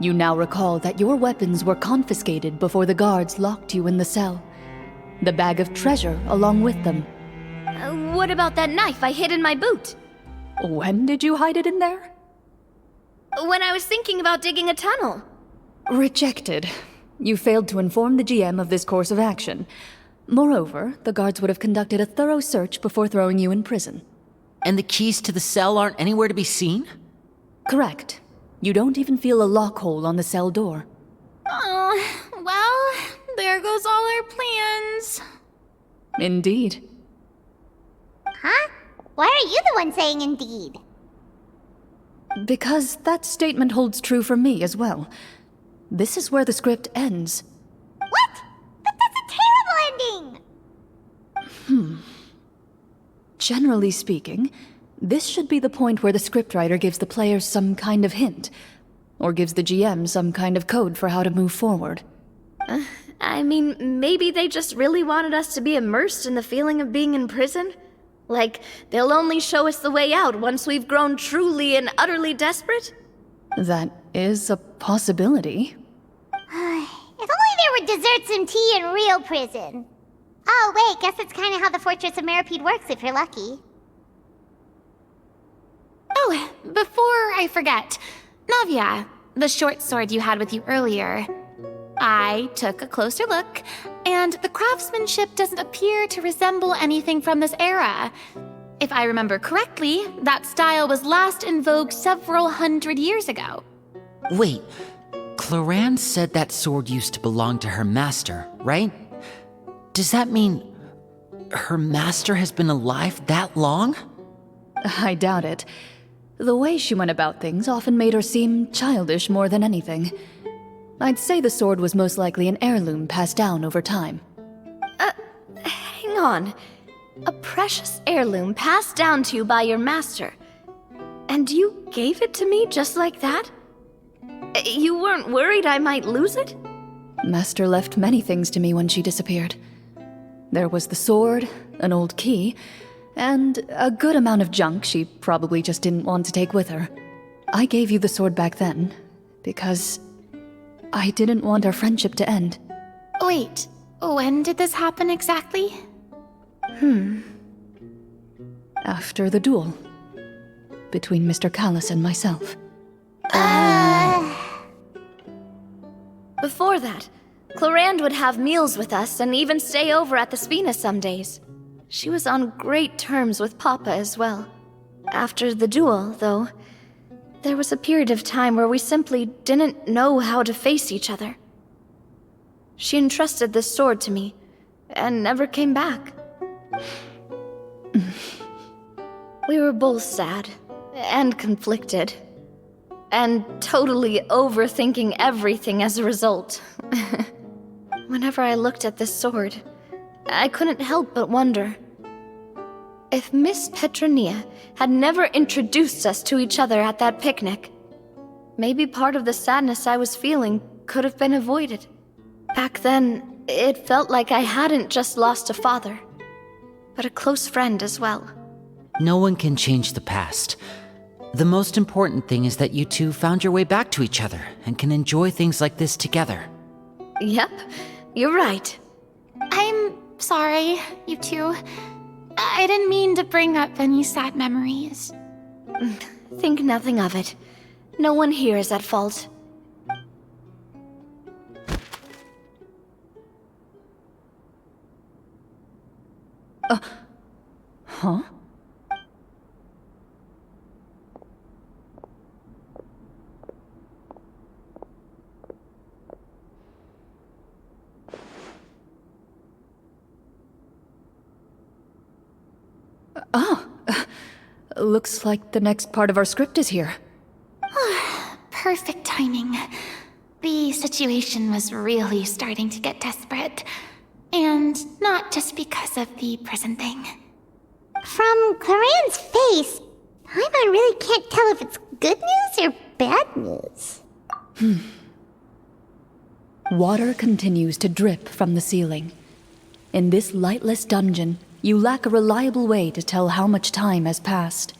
You now recall that your weapons were confiscated before the guards locked you in the cell. The bag of treasure along with them. What about that knife I hid in my boot? When did you hide it in there? When I was thinking about digging a tunnel. Rejected. You failed to inform the GM of this course of action. Moreover, the guards would have conducted a thorough search before throwing you in prison. And the keys to the cell aren't anywhere to be seen? Correct. You don't even feel a lock hole on the cell door. Oh, well, there goes all our plans. Indeed. Huh? Why are you the one saying indeed? Because that statement holds true for me as well. This is where the script ends. What? But that's a terrible ending! Generally speaking, this should be the point where the scriptwriter gives the players some kind of hint, or gives the GM some kind of code for how to move forward. I mean, maybe they just really wanted us to be immersed in the feeling of being in prison? Like, they'll only show us the way out once we've grown truly and utterly desperate? That is a possibility. If only there were desserts and tea in real prison. Oh, wait, guess that's kind of how the Fortress of Meripede works if you're lucky. Oh, before I forget, Navia, the short sword you had with you earlier. I took a closer look, and the craftsmanship doesn't appear to resemble anything from this era. If I remember correctly, that style was last in vogue several hundred years ago. Wait, Cloran said that sword used to belong to her master, right? Does that mean her master has been alive that long? I doubt it. The way she went about things often made her seem childish more than anything. I'd say the sword was most likely an heirloom passed down over time. Hang on. A precious heirloom passed down to you by your master. And you gave it to me just like that? You weren't worried I might lose it? Master left many things to me when she disappeared. There was the sword, an old key, and a good amount of junk she probably just didn't want to take with her. I gave you the sword back then, because I didn't want our friendship to end. Wait, when did this happen exactly? After the duel. Between Mr. Callis and myself. Before that, Clorand would have meals with us and even stay over at the Spina some days. She was on great terms with Papa as well. After the duel, though, there was a period of time where we simply didn't know how to face each other. She entrusted this sword to me, and never came back. We were both sad, and conflicted, and totally overthinking everything as a result. Whenever I looked at this sword, I couldn't help but wonder if Miss Petronia had never introduced us to each other at that picnic. Maybe part of the sadness I was feeling could have been avoided. Back then, it felt like I hadn't just lost a father, but a close friend as well. No one can change the past. The most important thing is that you two found your way back to each other and can enjoy things like this together. Yep, you're right. I'm sorry, you two. I didn't mean to bring up any sad memories. Think nothing of it. No one here is at fault. Huh? Looks like the next part of our script is here. Perfect timing. The situation was really starting to get desperate. And not just because of the prison thing. From Corinne's face, Paimon really can't tell if it's good news or bad news. Water continues to drip from the ceiling. In this lightless dungeon, you lack a reliable way to tell how much time has passed.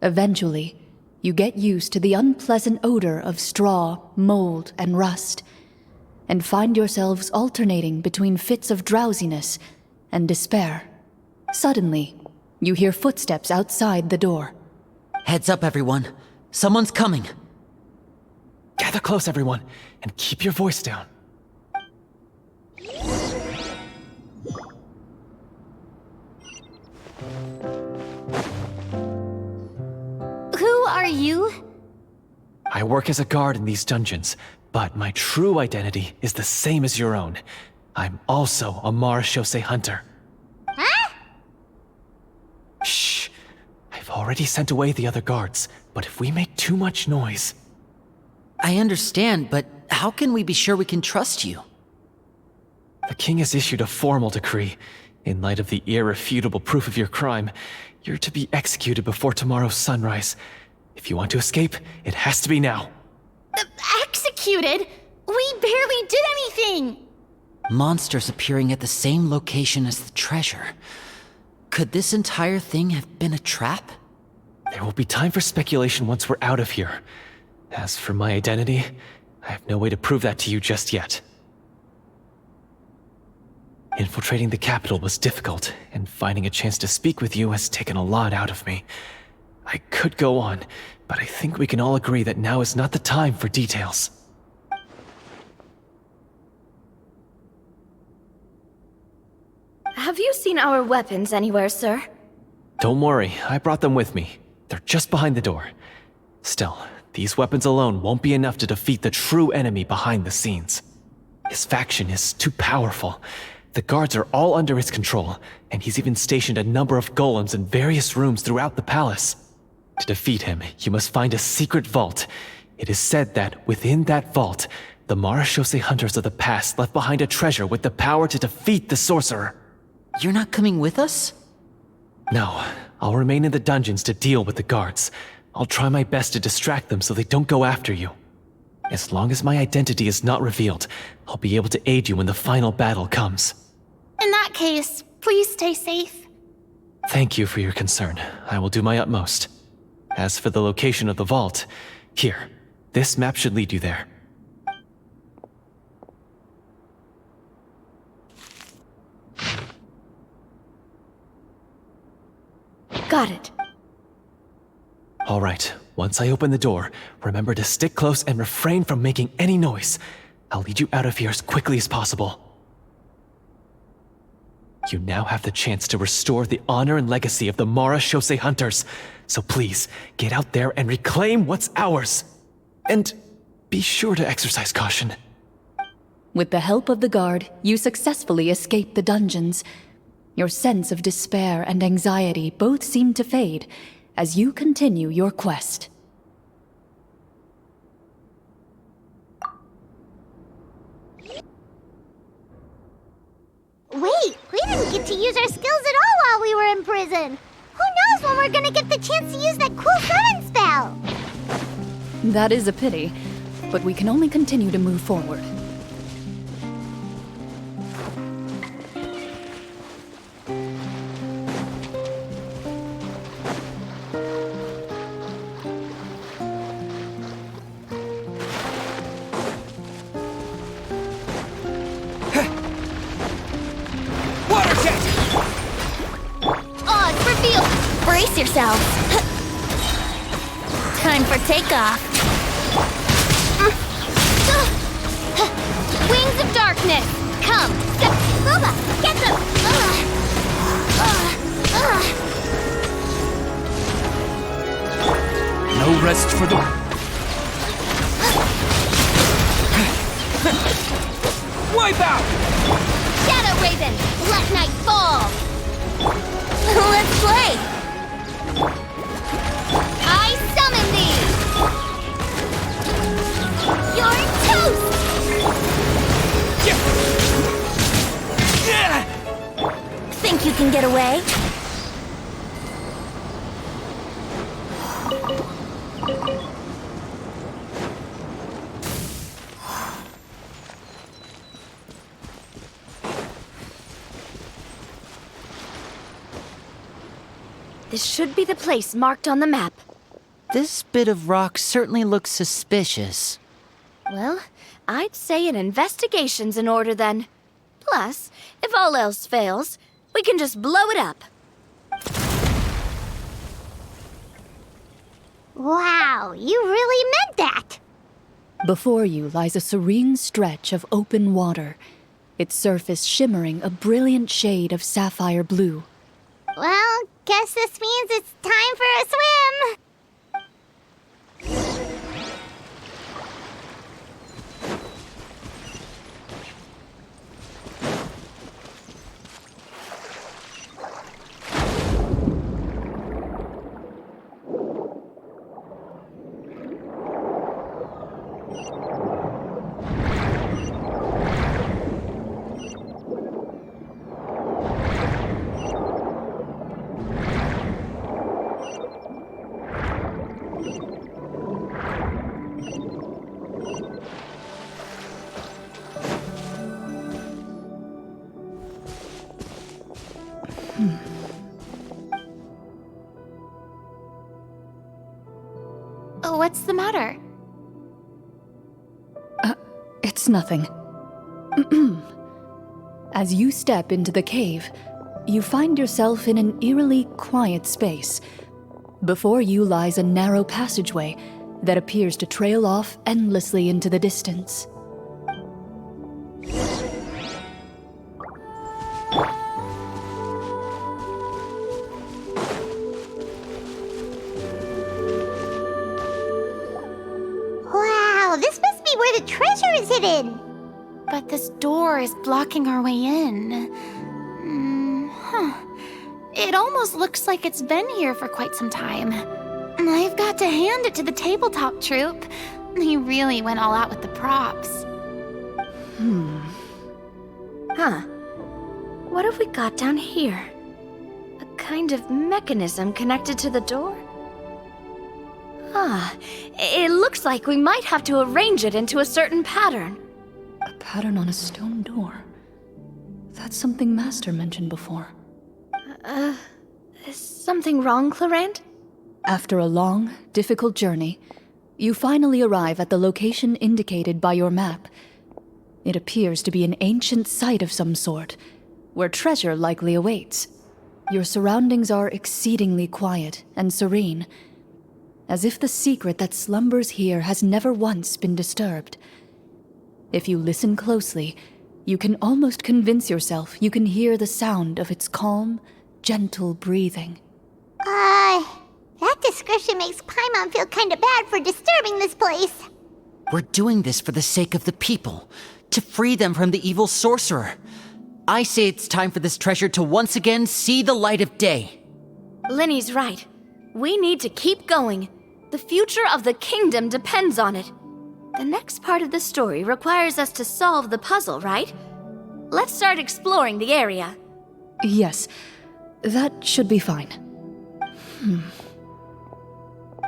Eventually, you get used to the unpleasant odor of straw, mold, and rust, and find yourselves alternating between fits of drowsiness and despair. Suddenly, you hear footsteps outside the door. Heads up, everyone. Someone's coming. Gather close, everyone, and keep your voice down. Who are you? I work as a guard in these dungeons, but my true identity is the same as your own. I'm also a marechaussee hunter. Huh? Shh. I've already sent away the other guards, but if we make too much noise... I understand, but how can we be sure we can trust you? The king has issued a formal decree. In light of the irrefutable proof of your crime, you're to be executed before tomorrow's sunrise. If you want to escape, it has to be now. Executed? We barely did anything! Monsters appearing at the same location as the treasure. Could this entire thing have been a trap? There will be time for speculation once we're out of here. As for my identity, I have no way to prove that to you just yet. Infiltrating the capital was difficult, and finding a chance to speak with you has taken a lot out of me. I could go on, but I think we can all agree that now is not the time for details. Have you seen our weapons anywhere, sir? Don't worry, I brought them with me. They're just behind the door. Still, these weapons alone won't be enough to defeat the true enemy behind the scenes. His faction is too powerful. The guards are all under his control, and he's even stationed a number of golems in various rooms throughout the palace. To defeat him, you must find a secret vault. It is said that within that vault, the marechaussee hunters of the past left behind a treasure with the power to defeat the sorcerer. You're not coming with us? No, I'll remain in the dungeons to deal with the guards. I'll try my best to distract them so they don't go after you. As long as my identity is not revealed, I'll be able to aid you when the final battle comes. In that case, please stay safe. Thank you for your concern. I will do my utmost. As for the location of the vault, here, this map should lead you there. Got it. All right, once I open the door, remember to stick close and refrain from making any noise. I'll lead you out of here as quickly as possible. You now have the chance to restore the honor and legacy of the marechaussee hunters. So please, get out there and reclaim what's ours. And be sure to exercise caution. With the help of the guard, you successfully escape the dungeons. Your sense of despair and anxiety both seem to fade as you continue your quest. Wait, we didn't get to use our skills at all while we were in prison. Who knows when we're gonna get the chance to use that cool summon spell? That is a pity, but we can only continue to move forward. Odds revealed! Brace yourselves! Time for takeoff! Wings of darkness! Come! Boba, get them! No rest for the... Wipe out! Shadow Raven! Let night fall! Let's play! I summon thee! You're toast! Think you can get away? This should be the place marked on the map. This bit of rock certainly looks suspicious. Well, I'd say an investigation's in order then. Plus, if all else fails, we can just blow it up. Wow, you really meant that! Before you lies a serene stretch of open water, its surface shimmering a brilliant shade of sapphire blue. Well, guess this means it's time for a swim! What's the matter? It's nothing. As you step into the cave, you find yourself in an eerily quiet space. Before you lies a narrow passageway that appears to trail off endlessly into the distance. Wow, this must be where the treasure is hidden! But this door is blocking our way in. It almost looks like it's been here for quite some time. I've got to hand it to the tabletop troupe. They really went all out with the props. Huh. What have we got down here? A kind of mechanism connected to the door? Ah, it looks like we might have to arrange it into a certain pattern. A pattern on a stone door. That's something Master mentioned before. Is something wrong, Clarant? After a long, difficult journey, you finally arrive at the location indicated by your map. It appears to be an ancient site of some sort, where treasure likely awaits. Your surroundings are exceedingly quiet and serene, as if the secret that slumbers here has never once been disturbed. If you listen closely, you can almost convince yourself you can hear the sound of its calm, gentle breathing. That description makes Paimon feel kinda bad for disturbing this place. We're doing this for the sake of the people, to free them from the evil sorcerer. I say it's time for this treasure to once again see the light of day. Linny's right. We need to keep going. The future of the kingdom depends on it. The next part of the story requires us to solve the puzzle, right? Let's start exploring the area. Yes, that should be fine.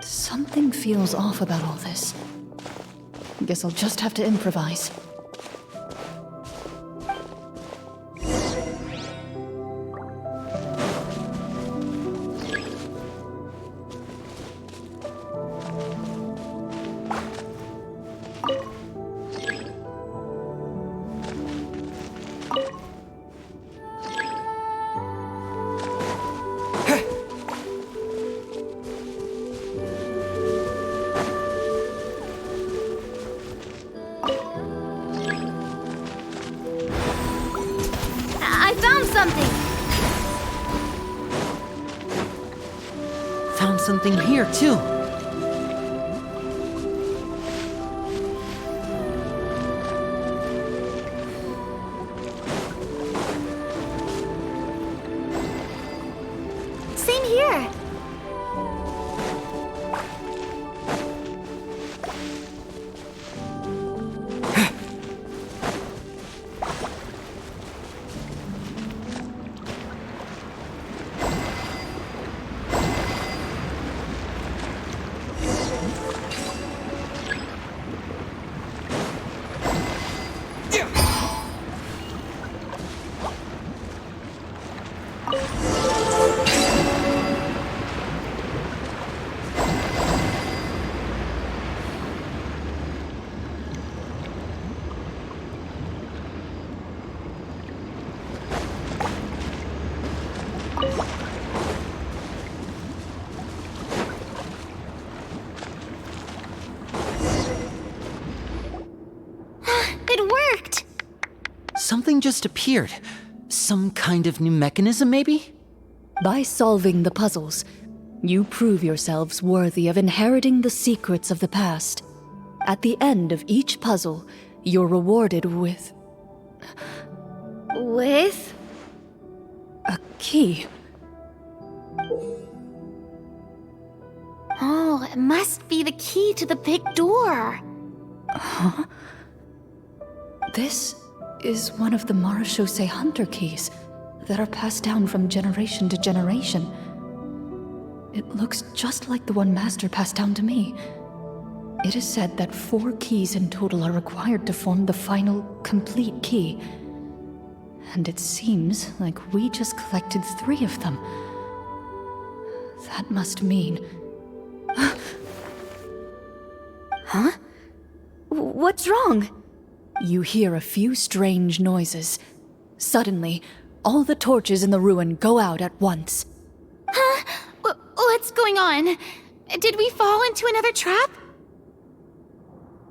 Something feels off about all this. Guess I'll just have to improvise. I found something! Found something here, too. Same here. something just appeared. Some kind of new mechanism, maybe? By solving the puzzles, you prove yourselves worthy of inheriting the secrets of the past. At the end of each puzzle, you're rewarded with With? a key. Oh, it must be the key to the big door. This is one of the Marechaussee Hunter keys that are passed down from generation to generation. It looks just like the one Master passed down to me. It is said that 4 keys in total are required to form the final, complete key. And it seems like we just collected 3 of them. That must mean... Huh? What's wrong? You hear a few strange noises. Suddenly, all the torches in the ruin go out at once. Huh? What's going on? Did we fall into another trap?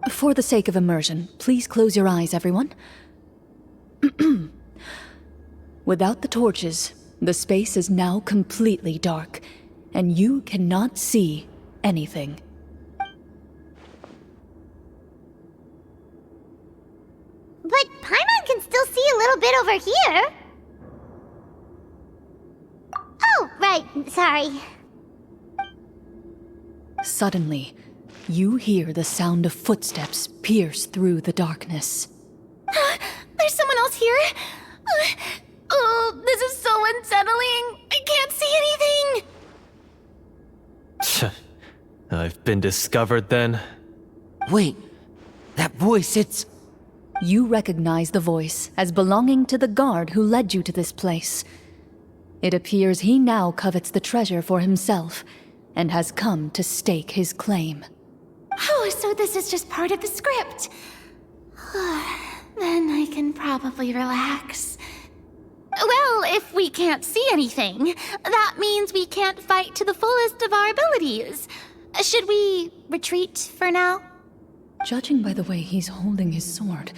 For the sake of immersion, please close your eyes, everyone. Without the torches, the space is now completely dark, and you cannot see anything. But Paimon can still see a little bit over here. Oh, right, sorry. Suddenly, you hear the sound of footsteps pierce through the darkness. There's someone else here? Oh, this is so unsettling. I can't see anything. I've been discovered then. Wait, that voice, it's... You recognize the voice as belonging to the guard who led you to this place. It appears he now covets the treasure for himself and has come to stake his claim. Oh, so this is just part of the script. Then I can probably relax. Well, if we can't see anything, that means we can't fight to the fullest of our abilities. Should we retreat for now? Judging by the way he's holding his sword,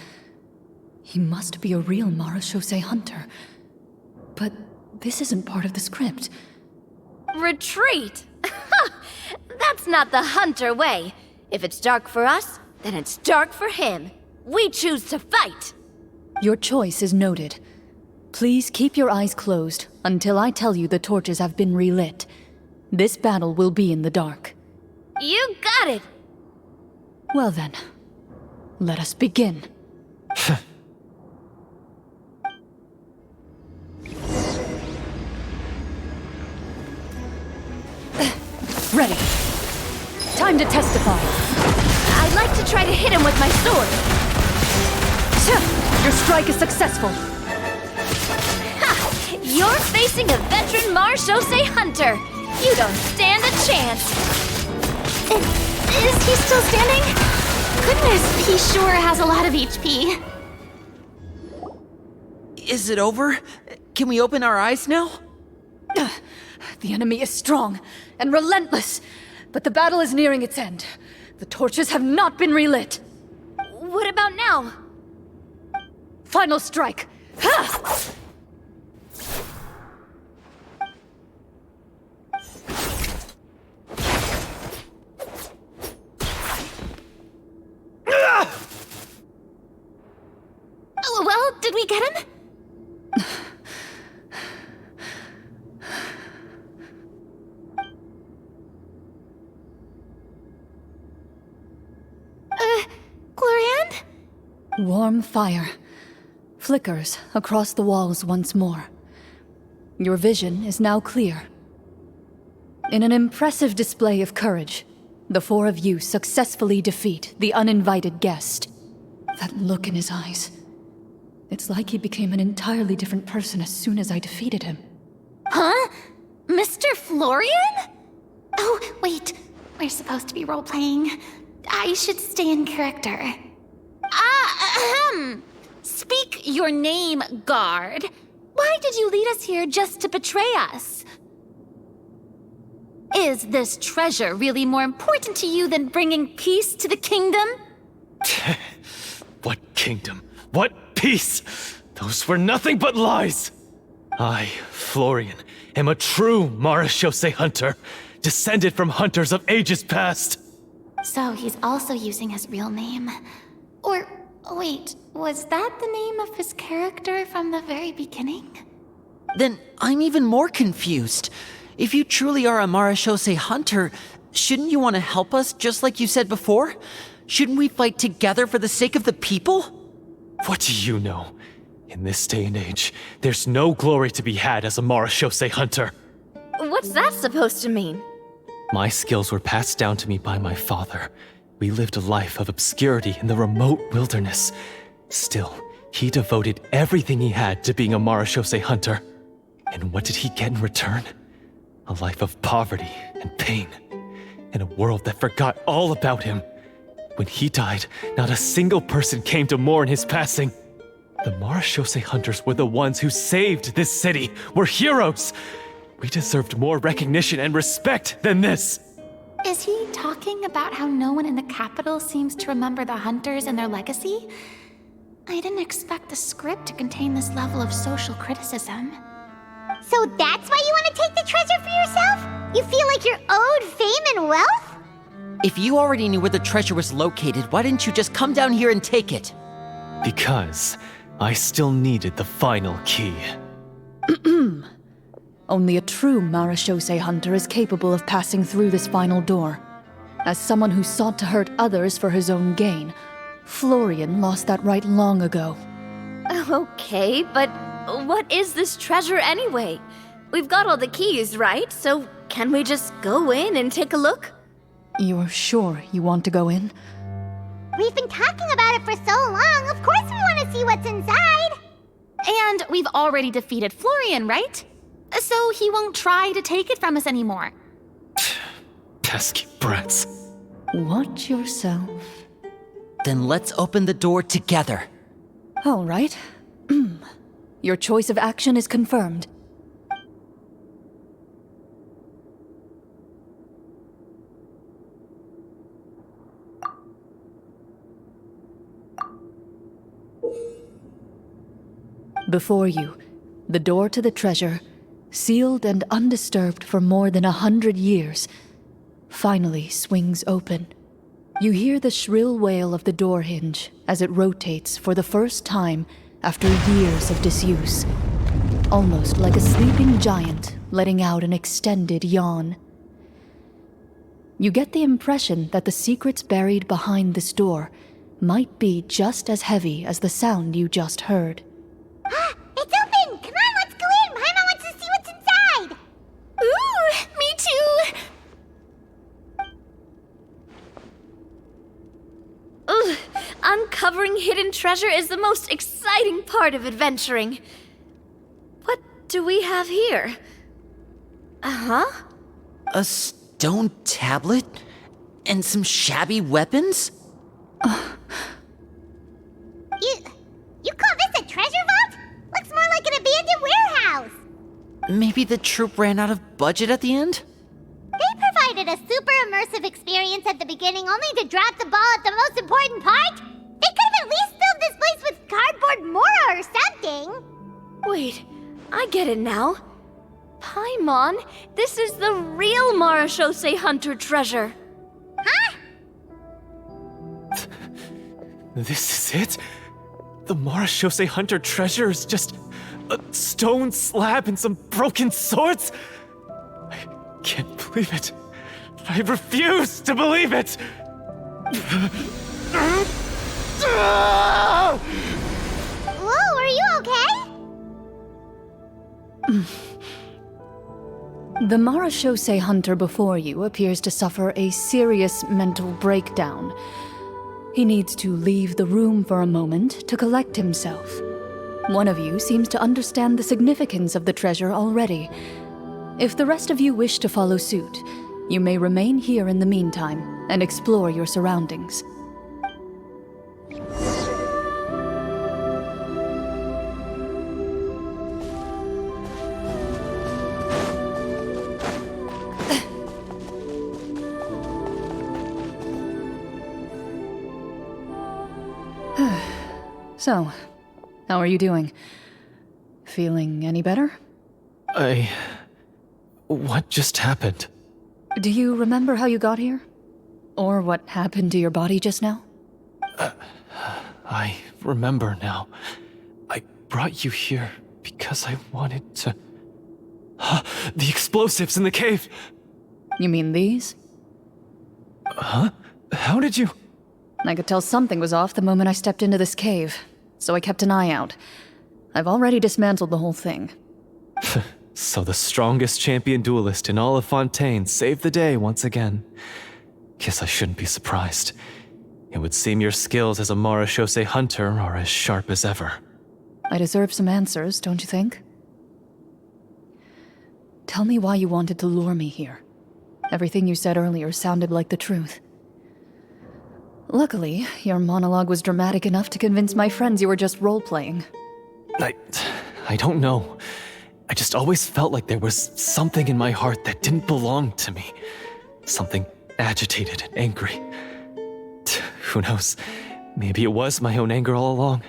he must be a real Marechaussee hunter. But this isn't part of the script. Retreat? That's not the hunter way. If it's dark for us, then it's dark for him. We choose to fight. Your choice is noted. Please keep your eyes closed until I tell you the torches have been relit. This battle will be in the dark. You got it! Well then, let us begin. Ready. Time to testify. I'd like to try to hit him with my sword. Your strike is successful. Ha! You're facing a veteran Marechaussee hunter. You don't stand a chance. Is he still standing? Goodness, he sure has a lot of HP. Is it over? Can we open our eyes now? The enemy is strong and relentless, but the battle is nearing its end. The torches have not been relit. What about now? Final strike. Ha! Well, did we get him? Glorian? Warm fire flickers across the walls once more. Your vision is now clear. In an impressive display of courage, the 4 of you successfully defeat the uninvited guest. That look in his eyes. It's like he became an entirely different person as soon as I defeated him. Huh? Mr. Florian? Oh, wait. We're supposed to be role-playing. I should stay in character. Speak your name, guard. Why did you lead us here just to betray us? Is this treasure really more important to you than bringing peace to the kingdom? What kingdom? What peace? Those were nothing but lies! I, Florian, am a true Marashose hunter, descended from hunters of ages past. So he's also using his real name. Or, wait, was that the name of his character from the very beginning? Then I'm even more confused. If you truly are a Marashose hunter, shouldn't you want to help us just like you said before? Shouldn't we fight together for the sake of the people? What do you know? In this day and age, there's no glory to be had as a Marashose hunter. What's that supposed to mean? My skills were passed down to me by my father. We lived a life of obscurity in the remote wilderness. Still, he devoted everything he had to being a Marashose hunter. And what did he get in return? A life of poverty and pain. In a world that forgot all about him. When he died, not a single person came to mourn his passing. The Marashose hunters were the ones who saved this city. We're heroes. We deserved more recognition and respect than this. Is he talking about how no one in the capital seems to remember the hunters and their legacy? I didn't expect the script to contain this level of social criticism. So that's why you want to take the treasure for yourself? You feel like you're owed fame and wealth? If you already knew where the treasure was located, why didn't you just come down here and take it? Because I still needed the final key. Only a true Marashose hunter is capable of passing through this final door. As someone who sought to hurt others for his own gain, Florian lost that right long ago. Okay, but what is this treasure anyway? We've got all the keys, right? So can we just go in and take a look? You're sure you want to go in? We've been talking about it for so long, of course we want to see what's inside! And we've already defeated Florian, right? So he won't try to take it from us anymore. Pesky brats. Watch yourself. Then let's open the door together. All right. Your choice of action is confirmed. Before you, the door to the treasure, sealed and undisturbed for more than 100 years, finally swings open. You hear the shrill wail of the door hinge as it rotates for the first time after years of disuse, almost like a sleeping giant letting out an extended yawn. You get the impression that the secrets buried behind this door might be just as heavy as the sound you just heard. It's open! Come on, let's go in! Paimon wants to see what's inside! Ooh, me too! Ugh, uncovering hidden treasure is the most exciting part of adventuring. What do we have here? Uh-huh. A stone tablet? And some shabby weapons? You call this a treasure vault? Looks more like an abandoned warehouse! Maybe the troop ran out of budget at the end? They provided a super immersive experience at the beginning only to drop the ball at the most important part? They could have at least filled this place with cardboard mora or something! Wait, I get it now. Paimon, this is the real Marashose hunter treasure. Huh? This is it? The Marashose hunter treasure is just a stone slab and some broken swords? I can't believe it. I refuse to believe it! Whoa, are you okay? The Marashose hunter before you appears to suffer a serious mental breakdown. He needs to leave the room for a moment to collect himself. One of you seems to understand the significance of the treasure already. If the rest of you wish to follow suit, you may remain here in the meantime and explore your surroundings. So, How are you doing? Feeling any better? What just happened? Do you remember how you got here? Or what happened to your body just now? I remember now. I brought you here because I wanted to... The explosives in the cave! You mean these? Huh? How did you... I could tell something was off the moment I stepped into this cave, so I kept an eye out. I've already dismantled the whole thing. So the strongest champion duelist in all of Fontaine saved the day once again. Guess I shouldn't be surprised. It would seem your skills as a Marashose hunter are as sharp as ever. I deserve some answers, don't you think? Tell me why you wanted to lure me here. Everything you said earlier sounded like the truth. Luckily, your monologue was dramatic enough to convince my friends you were just role-playing. I don't know. I just always felt like there was something in my heart that didn't belong to me. Something agitated and angry. Who knows? Maybe it was my own anger all along.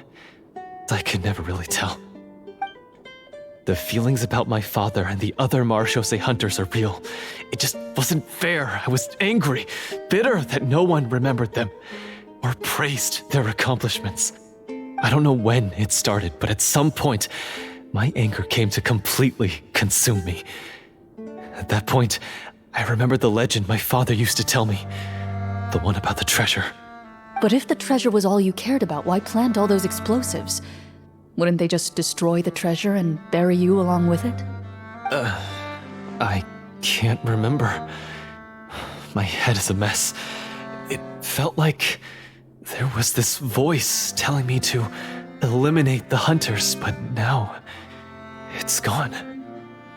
I could never really tell. The feelings about my father and the other Marashose hunters are real. It just wasn't fair. I was angry, bitter that no one remembered them or praised their accomplishments. I don't know when it started, but at some point, my anger came to completely consume me. At that point, I remembered the legend my father used to tell me. The one about the treasure. But if the treasure was all you cared about, why plant all those explosives? Wouldn't they just destroy the treasure and bury you along with it? I can't remember. My head is a mess. It felt like there was this voice telling me to eliminate the hunters, but now it's gone.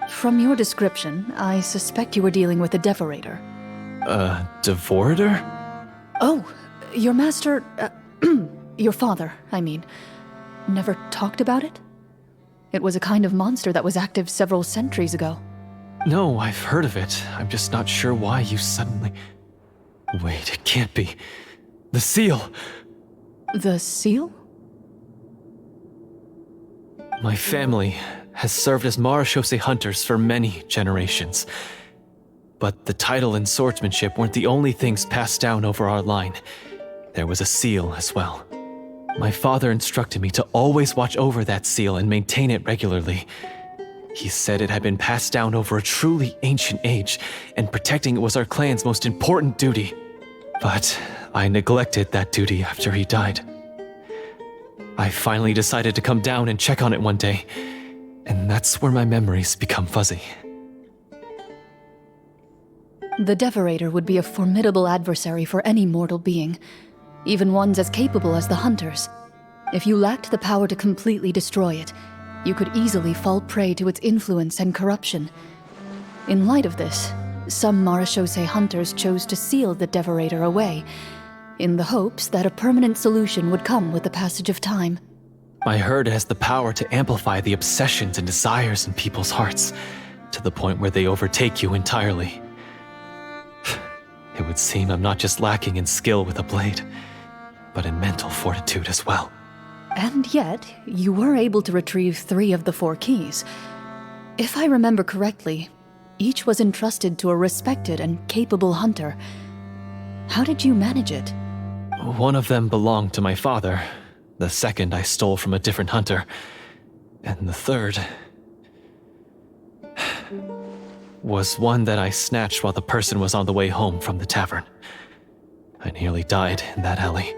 From your description, I suspect you were dealing with a devorator. Devorator? Oh, your master... your father, I mean. Never talked about it? It was a kind of monster that was active several centuries ago. No, I've heard of it. I'm just not sure why you suddenly... Wait, it can't be. The seal! The seal? My family has served as Marashose hunters for many generations. But the title and swordsmanship weren't the only things passed down over our line. There was a seal as well. My father instructed me to always watch over that seal and maintain it regularly. He said it had been passed down over a truly ancient age, and protecting it was our clan's most important duty. But I neglected that duty after he died. I finally decided to come down and check on it one day, and that's where my memories become fuzzy. The Devorator would be a formidable adversary for any mortal being, even ones as capable as the Hunters. If you lacked the power to completely destroy it, you could easily fall prey to its influence and corruption. In light of this, some Marashose hunters chose to seal the Devorator away, in the hopes that a permanent solution would come with the passage of time. I heard it has the power to amplify the obsessions and desires in people's hearts, to the point where they overtake you entirely. It would seem I'm not just lacking in skill with a blade, but in mental fortitude as well. And yet, you were able to retrieve 3 of the 4 keys. If I remember correctly, each was entrusted to a respected and capable hunter. How did you manage it? One of them belonged to my father. The second I stole from a different hunter. And the third... was one that I snatched while the person was on the way home from the tavern. I nearly died in that alley.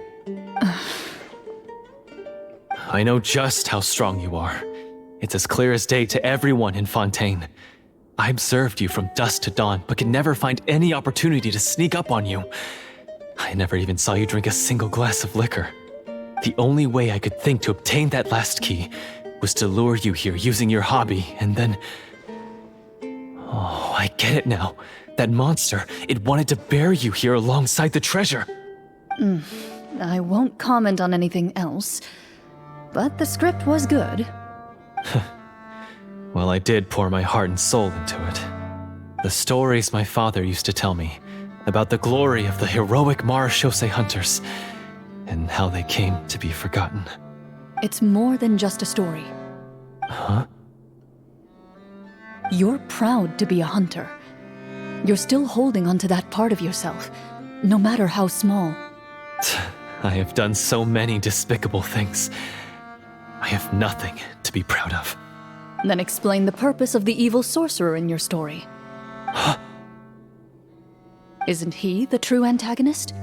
I know just how strong you are. It's as clear as day to everyone in Fontaine. I observed you from dusk to dawn, but could never find any opportunity to sneak up on you. I never even saw you drink a single glass of liquor. The only way I could think to obtain that last key was to lure you here using your hobby, and then... Oh, I get it now. That monster, it wanted to bury you here alongside the treasure. I won't comment on anything else, but the script was good. Well, I did pour my heart and soul into it. The stories my father used to tell me about the glory of the heroic Marashose hunters and how they came to be forgotten. It's more than just a story. Huh? You're proud to be a hunter. You're still holding onto that part of yourself, no matter how small. I have done so many despicable things. I have nothing to be proud of. Then explain the purpose of the evil sorcerer in your story. Huh? Isn't he the true antagonist?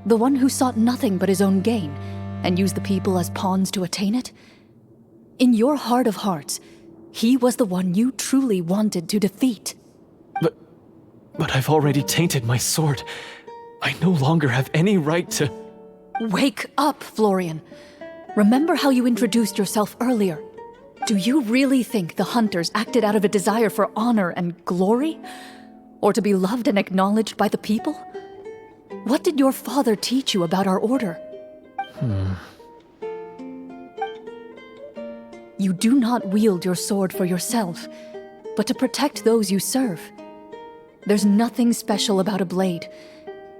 The one who sought nothing but his own gain, and used the people as pawns to attain it? In your heart of hearts, he was the one you truly wanted to defeat. But I've already tainted my sword. I no longer have any right to... Wake up, Florian. Remember how you introduced yourself earlier. Do you really think the hunters acted out of a desire for honor and glory? Or to be loved and acknowledged by the people? What did your father teach you about our order? You do not wield your sword for yourself, but to protect those you serve. There's nothing special about a blade.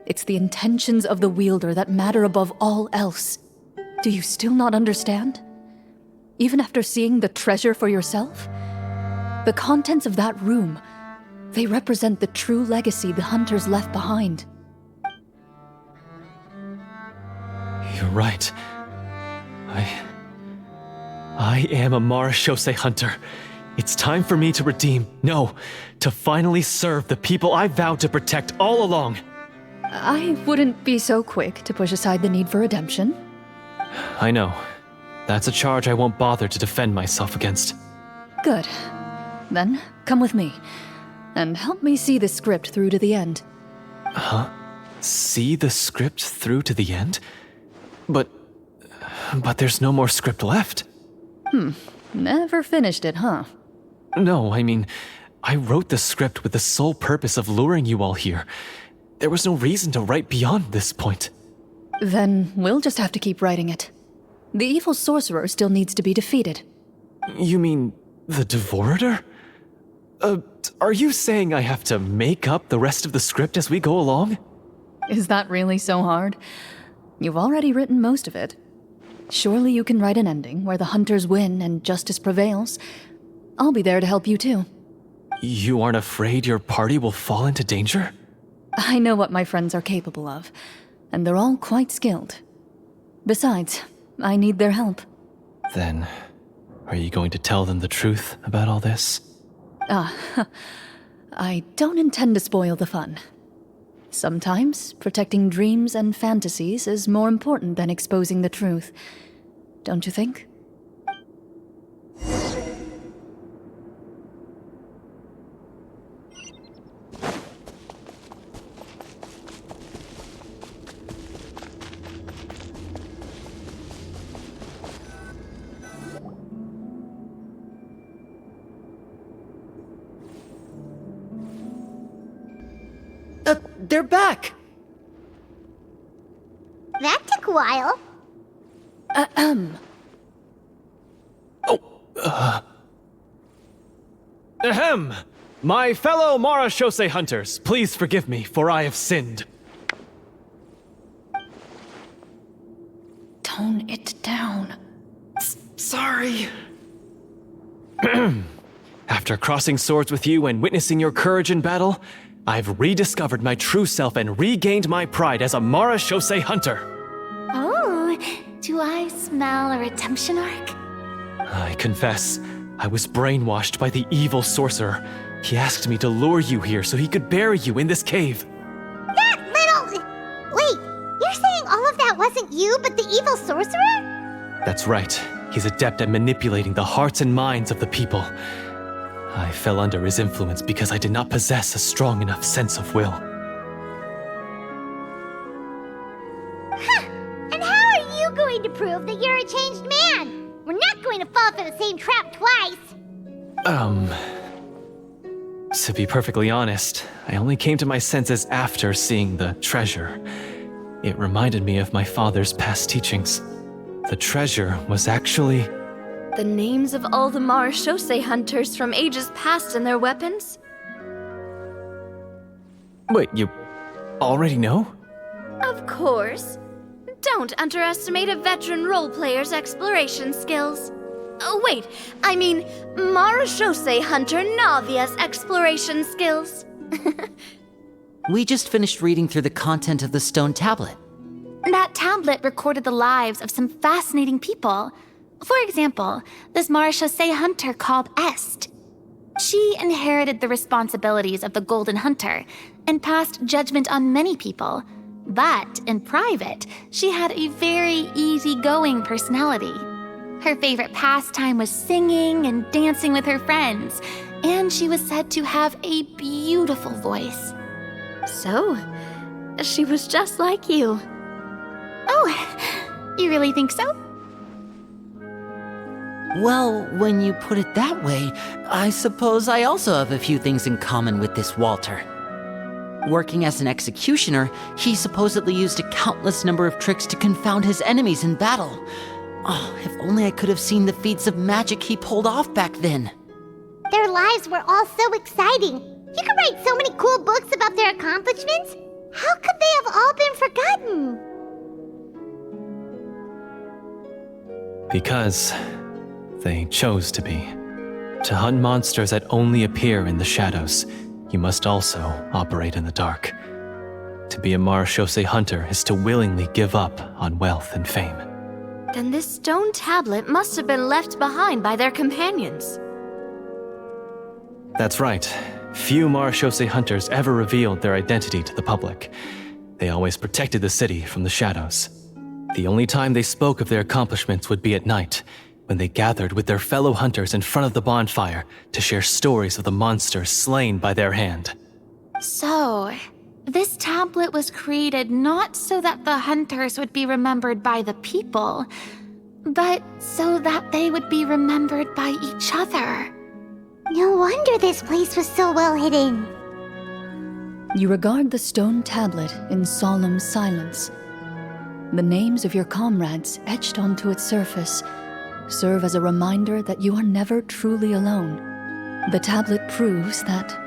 It's the intentions of the wielder that matter above all else. Do you still not understand? Even after seeing the treasure for yourself? The contents of that room, they represent the true legacy the hunters left behind. You're right. I am a Marashose hunter. It's time for me to redeem, no, to finally serve the people I vowed to protect all along. I wouldn't be so quick to push aside the need for redemption. I know. That's a charge I won't bother to defend myself against. Good. Then, come with me, and help me see the script through to the end. Huh? See the script through to the end? But there's no more script left. Never finished it, huh? No, I mean, I wrote the script with the sole purpose of luring you all here. There was no reason to write beyond this point. Then we'll just have to keep writing it. The evil sorcerer still needs to be defeated. You mean the Devorator? Are you saying I have to make up the rest of the script as we go along? Is that really so hard? You've already written most of it. Surely you can write an ending where the hunters win and justice prevails. I'll be there to help you too. You aren't afraid your party will fall into danger? I know what my friends are capable of, and they're all quite skilled. Besides, I need their help. Then, are you going to tell them the truth about all this? I don't intend to spoil the fun. Sometimes, protecting dreams and fantasies is more important than exposing the truth. Don't you think? They're back! That took a while. Ahem! My fellow Marashose hunters, please forgive me, for I have sinned. Tone it down. Sorry. After crossing swords with you and witnessing your courage in battle, I've rediscovered my true self and regained my pride as a Marashose hunter. Oh, do I smell a redemption arc? I confess, I was brainwashed by the evil sorcerer. He asked me to lure you here so he could bury you in this cave. That little... Wait, you're saying all of that wasn't you, but the evil sorcerer? That's right. He's adept at manipulating the hearts and minds of the people. I fell under his influence because I did not possess a strong enough sense of will. Huh. And how are you going to prove that you're a changed man? We're not going to fall for the same trap twice. To be perfectly honest, I only came to my senses after seeing the treasure. It reminded me of my father's past teachings. The treasure was actually... The names of all the Marashose hunters from ages past and their weapons? Wait, you already know? Of course. Don't underestimate a veteran role-player's exploration skills. Oh, wait, I mean Marashose Hunter Navia's exploration skills. We just finished reading through the content of the stone tablet. That tablet recorded the lives of some fascinating people. For example, this Marashose Hunter called Est. She inherited the responsibilities of the Golden Hunter and passed judgment on many people. But in private, she had a very easygoing personality. Her favorite pastime was singing and dancing with her friends, and she was said to have a beautiful voice. So, she was just like you. Oh, you really think so? Well, when you put it that way, I suppose I also have a few things in common with this Walter. Working as an executioner, he supposedly used a countless number of tricks to confound his enemies in battle. Oh, if only I could have seen the feats of magic he pulled off back then. Their lives were all so exciting. You could write so many cool books about their accomplishments. How could they have all been forgotten? Because they chose to be. To hunt monsters that only appear in the shadows, you must also operate in the dark. To be a Marashose hunter is to willingly give up on wealth and fame. Then this stone tablet must have been left behind by their companions. That's right. Few Marashose hunters ever revealed their identity to the public. They always protected the city from the shadows. The only time they spoke of their accomplishments would be at night, when they gathered with their fellow hunters in front of the bonfire to share stories of the monsters slain by their hand. So, this tablet was created not so that the hunters would be remembered by the people, but so that they would be remembered by each other. No wonder this place was so well hidden. You regard the stone tablet in solemn silence. The names of your comrades etched onto its surface serve as a reminder that you are never truly alone. The tablet proves that,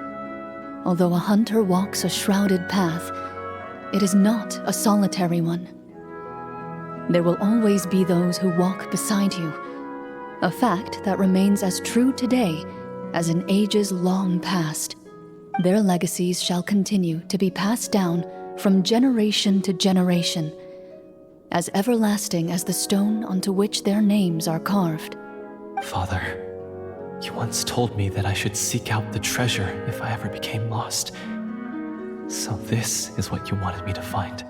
although a hunter walks a shrouded path, it is not a solitary one. There will always be those who walk beside you, a fact that remains as true today as in ages long past. Their legacies shall continue to be passed down from generation to generation, as everlasting as the stone onto which their names are carved. Father, you once told me that I should seek out the treasure if I ever became lost. So this is what you wanted me to find.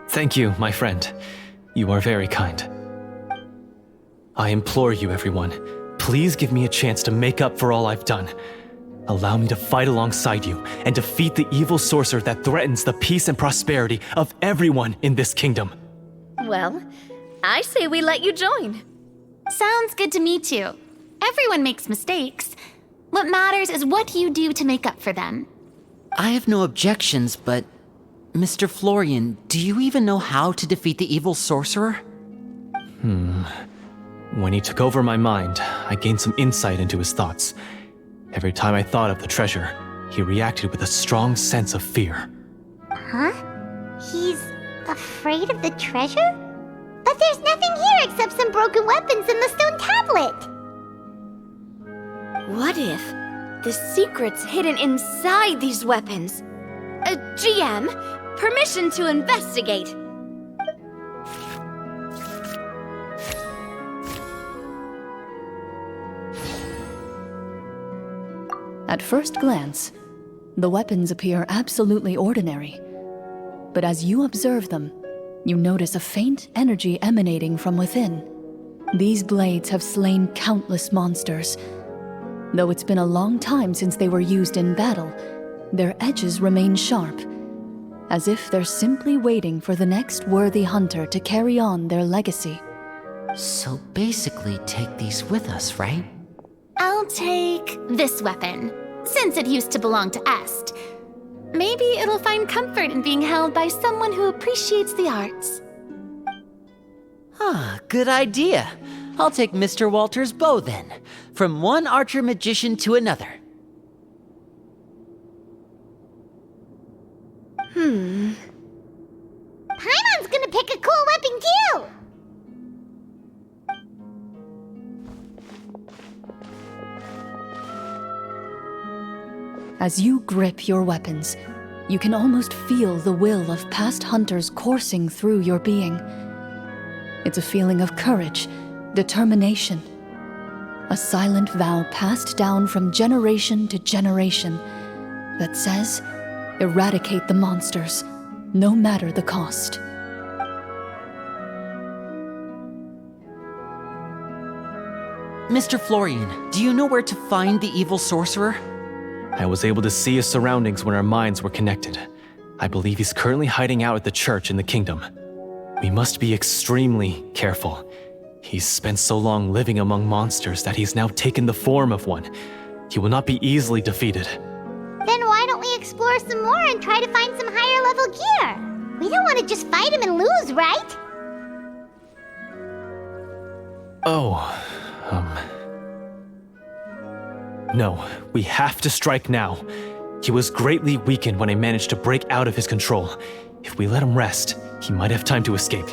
Thank you, my friend. You are very kind. I implore you, everyone, please give me a chance to make up for all I've done. Allow me to fight alongside you and defeat the evil sorcerer that threatens the peace and prosperity of everyone in this kingdom. Well, I say we let you join. Sounds good to me too. Everyone makes mistakes. What matters is what you do to make up for them. I have no objections, but Mr. Florian, do you even know how to defeat the evil sorcerer? When he took over my mind, I gained some insight into his thoughts. Every time I thought of the treasure, he reacted with a strong sense of fear. Huh? He's afraid of the treasure? But there's nothing here except some broken weapons and the stone tablet. What if the secret's hidden inside these weapons? GM, permission to investigate. At first glance, the weapons appear absolutely ordinary. But as you observe them, you notice a faint energy emanating from within. These blades have slain countless monsters. Though it's been a long time since they were used in battle, their edges remain sharp, as if they're simply waiting for the next worthy hunter to carry on their legacy. So basically take these with us, right? I'll take this weapon, since it used to belong to Est. Maybe it'll find comfort in being held by someone who appreciates the arts. Good idea. I'll take Mr. Walter's bow then, from one archer magician to another. As you grip your weapons, you can almost feel the will of past hunters coursing through your being. It's a feeling of courage, determination. A silent vow passed down from generation to generation that says, eradicate the monsters, no matter the cost. Mr. Florian, do you know where to find the evil sorcerer? I was able to see his surroundings when our minds were connected. I believe he's currently hiding out at the church in the kingdom. We must be extremely careful. He's spent so long living among monsters that he's now taken the form of one. He will not be easily defeated. Then why don't we explore some more and try to find some higher level gear? We don't want to just fight him and lose, right? No, we have to strike now. He was greatly weakened when I managed to break out of his control. If we let him rest, he might have time to escape.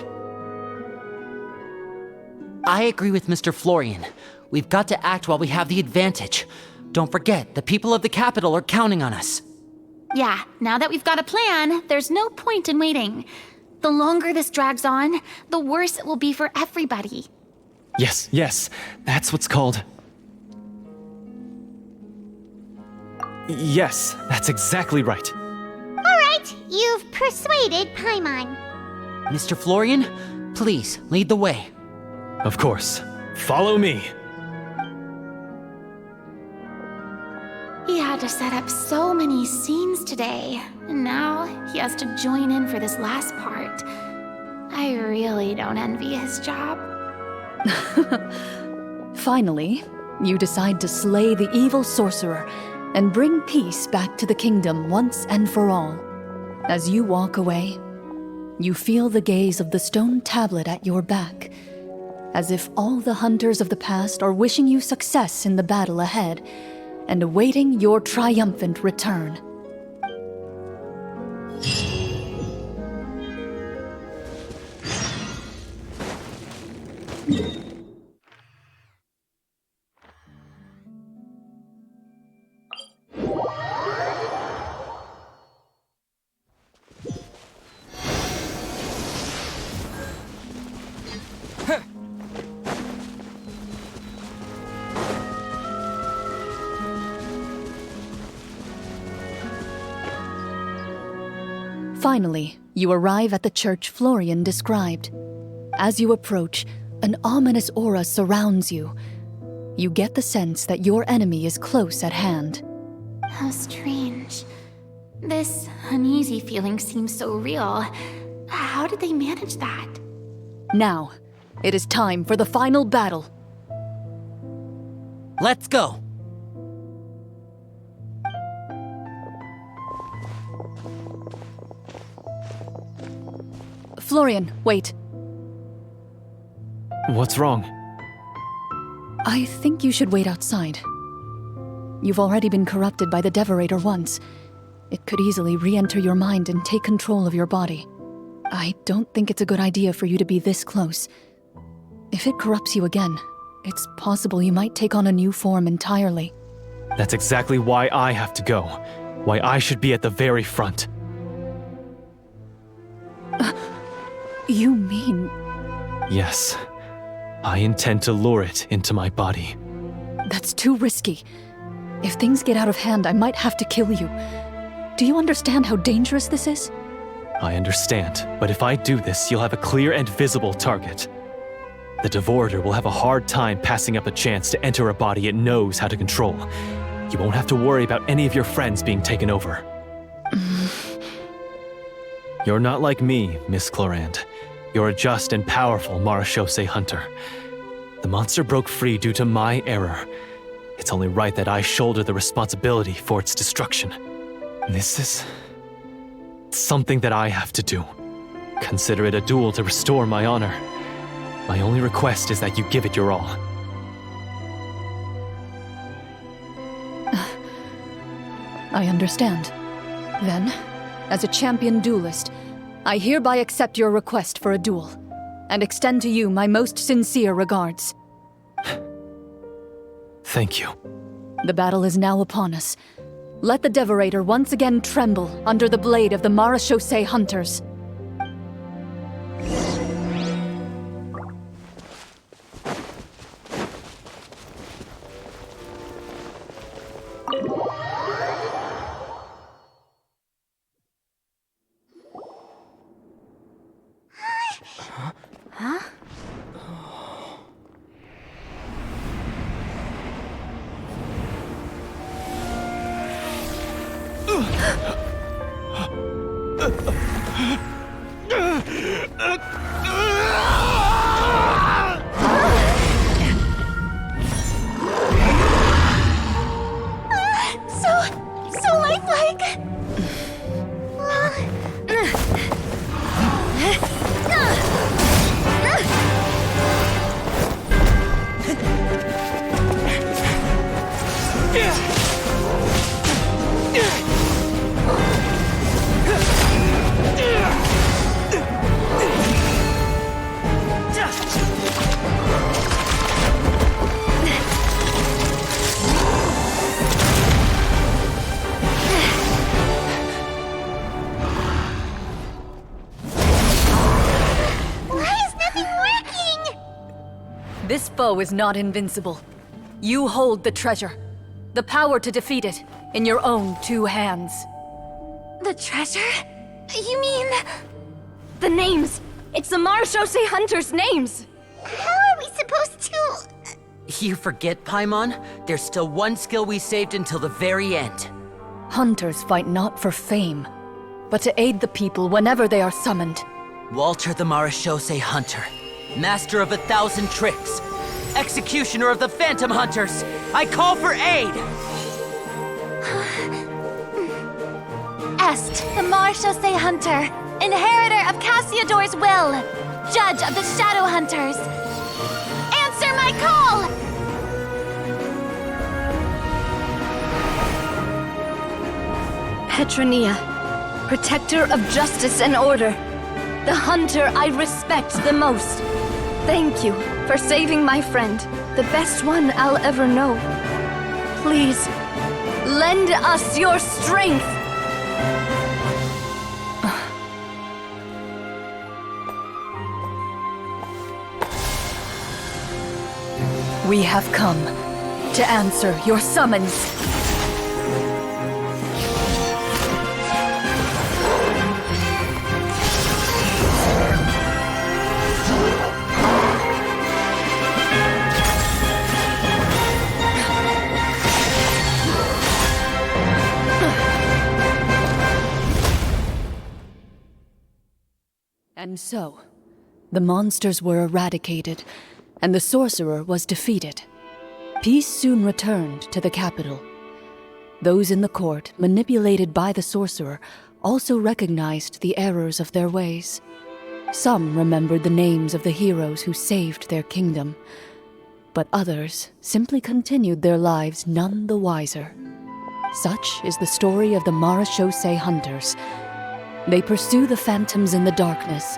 I agree with Mr. Florian. We've got to act while we have the advantage. Don't forget, the people of the capital are counting on us. Yeah, now that we've got a plan, there's no point in waiting. The longer this drags on, the worse it will be for everybody. Yes, that's what's called... Yes, that's exactly right. All right, you've persuaded Paimon. Mr. Florian, please, lead the way. Of course. Follow me. He had to set up so many scenes today, and now he has to join in for this last part. I really don't envy his job. Finally, you decide to slay the evil sorcerer and bring peace back to the kingdom once and for all. As you walk away, you feel the gaze of the stone tablet at your back, as if all the hunters of the past are wishing you success in the battle ahead and awaiting your triumphant return. Finally, you arrive at the church Florian described. As you approach, an ominous aura surrounds you. You get the sense that your enemy is close at hand. How strange. This uneasy feeling seems so real. How did they manage that? Now, it is time for the final battle. Let's go. Florian, wait. What's wrong? I think you should wait outside. You've already been corrupted by the Devorator once. It could easily re-enter your mind and take control of your body. I don't think it's a good idea for you to be this close. If it corrupts you again, it's possible you might take on a new form entirely. That's exactly why I have to go. Why I should be at the very front. You mean... Yes. I intend to lure it into my body. That's too risky. If things get out of hand, I might have to kill you. Do you understand how dangerous this is? I understand, but if I do this, you'll have a clear and visible target. The Devorator will have a hard time passing up a chance to enter a body it knows how to control. You won't have to worry about any of your friends being taken over. You're not like me, Miss Clorand. You're a just and powerful Marechaussee hunter. The monster broke free due to my error. It's only right that I shoulder the responsibility for its destruction. This is... something that I have to do. Consider it a duel to restore my honor. My only request is that you give it your all. I understand. Then, as a champion duelist, I hereby accept your request for a duel, and extend to you my most sincere regards. Thank you. The battle is now upon us. Let the Devorator once again tremble under the blade of the Marechaussee hunters. So lifelike! This foe is not invincible. You hold the treasure. The power to defeat it in your own 2 hands. The treasure? You mean... The names! It's the Marechaussee hunters' names! How are we supposed to... You forget, Paimon? There's still one skill we saved until the very end. Hunters fight not for fame, but to aid the people whenever they are summoned. Walter the Marechaussee Hunter, master of 1,000 tricks, executioner of the Phantom Hunters, I call for aid! Est, the Marechaussee Hunter, inheritor of Cassiodor's will, judge of the Shadow Hunters. Answer my call! Petronia, protector of justice and order. The hunter I respect the most. Thank you for saving my friend, the best one I'll ever know. Please, lend us your strength! We have come to answer your summons. And so, the monsters were eradicated, and the sorcerer was defeated. Peace soon returned to the capital. Those in the court, manipulated by the sorcerer, also recognized the errors of their ways. Some remembered the names of the heroes who saved their kingdom, but others simply continued their lives none the wiser. Such is the story of the Marechaussee Hunters. They pursue the phantoms in the darkness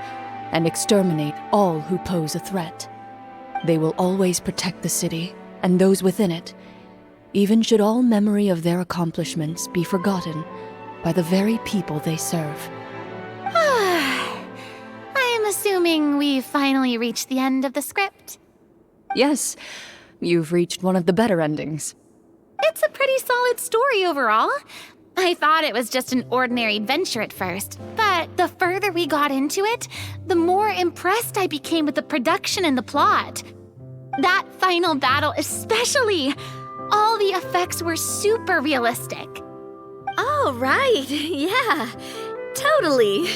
and exterminate all who pose a threat. They will always protect the city and those within it, even should all memory of their accomplishments be forgotten by the very people they serve. I am assuming we've finally reached the end of the script. Yes, you've reached one of the better endings. It's a pretty solid story overall. I thought it was just an ordinary adventure at first, but the further we got into it, the more impressed I became with the production and the plot. That final battle especially. All the effects were super realistic. Oh, right. Yeah, totally.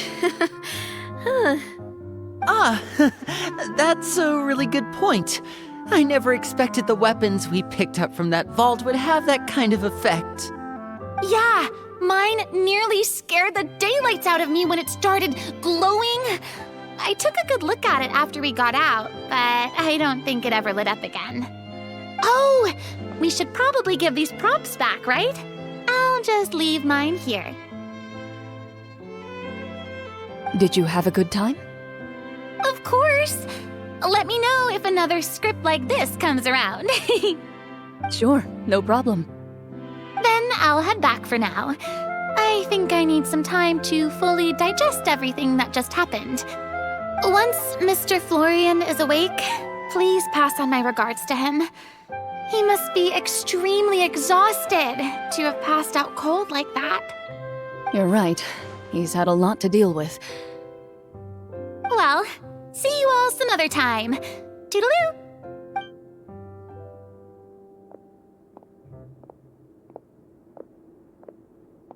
That's a really good point. I never expected the weapons we picked up from that vault would have that kind of effect. Yeah, mine nearly scared the daylights out of me when it started glowing. I took a good look at it after we got out, but I don't think it ever lit up again. Oh, we should probably give these props back, right? I'll just leave mine here. Did you have a good time? Of course. Let me know if another script like this comes around. Sure, no problem. Then Then I'll head back for now. I think I need some time to fully digest everything that just happened. Once Mr. Florian is awake, please pass on my regards to him. He must be extremely exhausted to have passed out cold like that. You're right. He's had a lot to deal with. Well, see you all some other time. Toodaloo!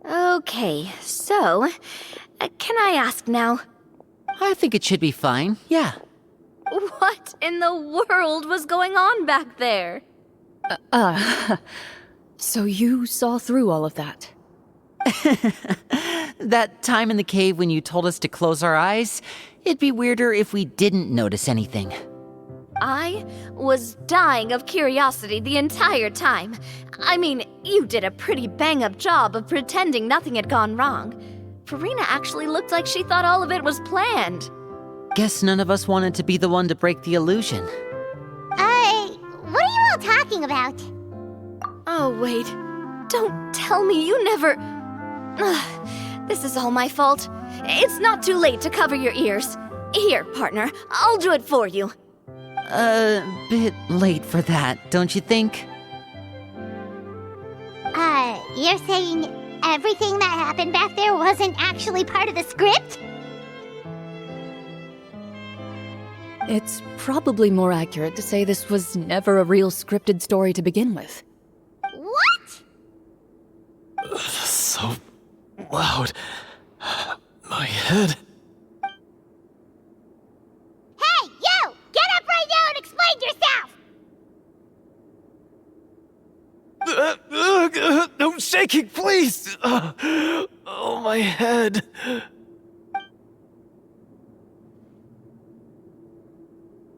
Okay, so, can I ask now, I think it should be fine, yeah. what in the world was going on back there? So you saw through all of that? That time in the cave when you told us to close our eyes, it'd be weirder if we didn't notice anything. I was dying of curiosity the entire time. I mean, you did a pretty bang-up job of pretending nothing had gone wrong. Farina actually looked like she thought all of it was planned. Guess none of us wanted to be the one to break the illusion. What are you all talking about? Oh, wait. Don't tell me you never... Ugh, this is all my fault. It's not too late to cover your ears. Here, partner, I'll do it for you. Bit late for that, don't you think? You're saying everything that happened back there wasn't actually part of the script? It's probably more accurate to say this was never a real scripted story to begin with. What? So loud. My head. Hey, you! Get up right now and explain yourself! No shaking, please! Oh, my head.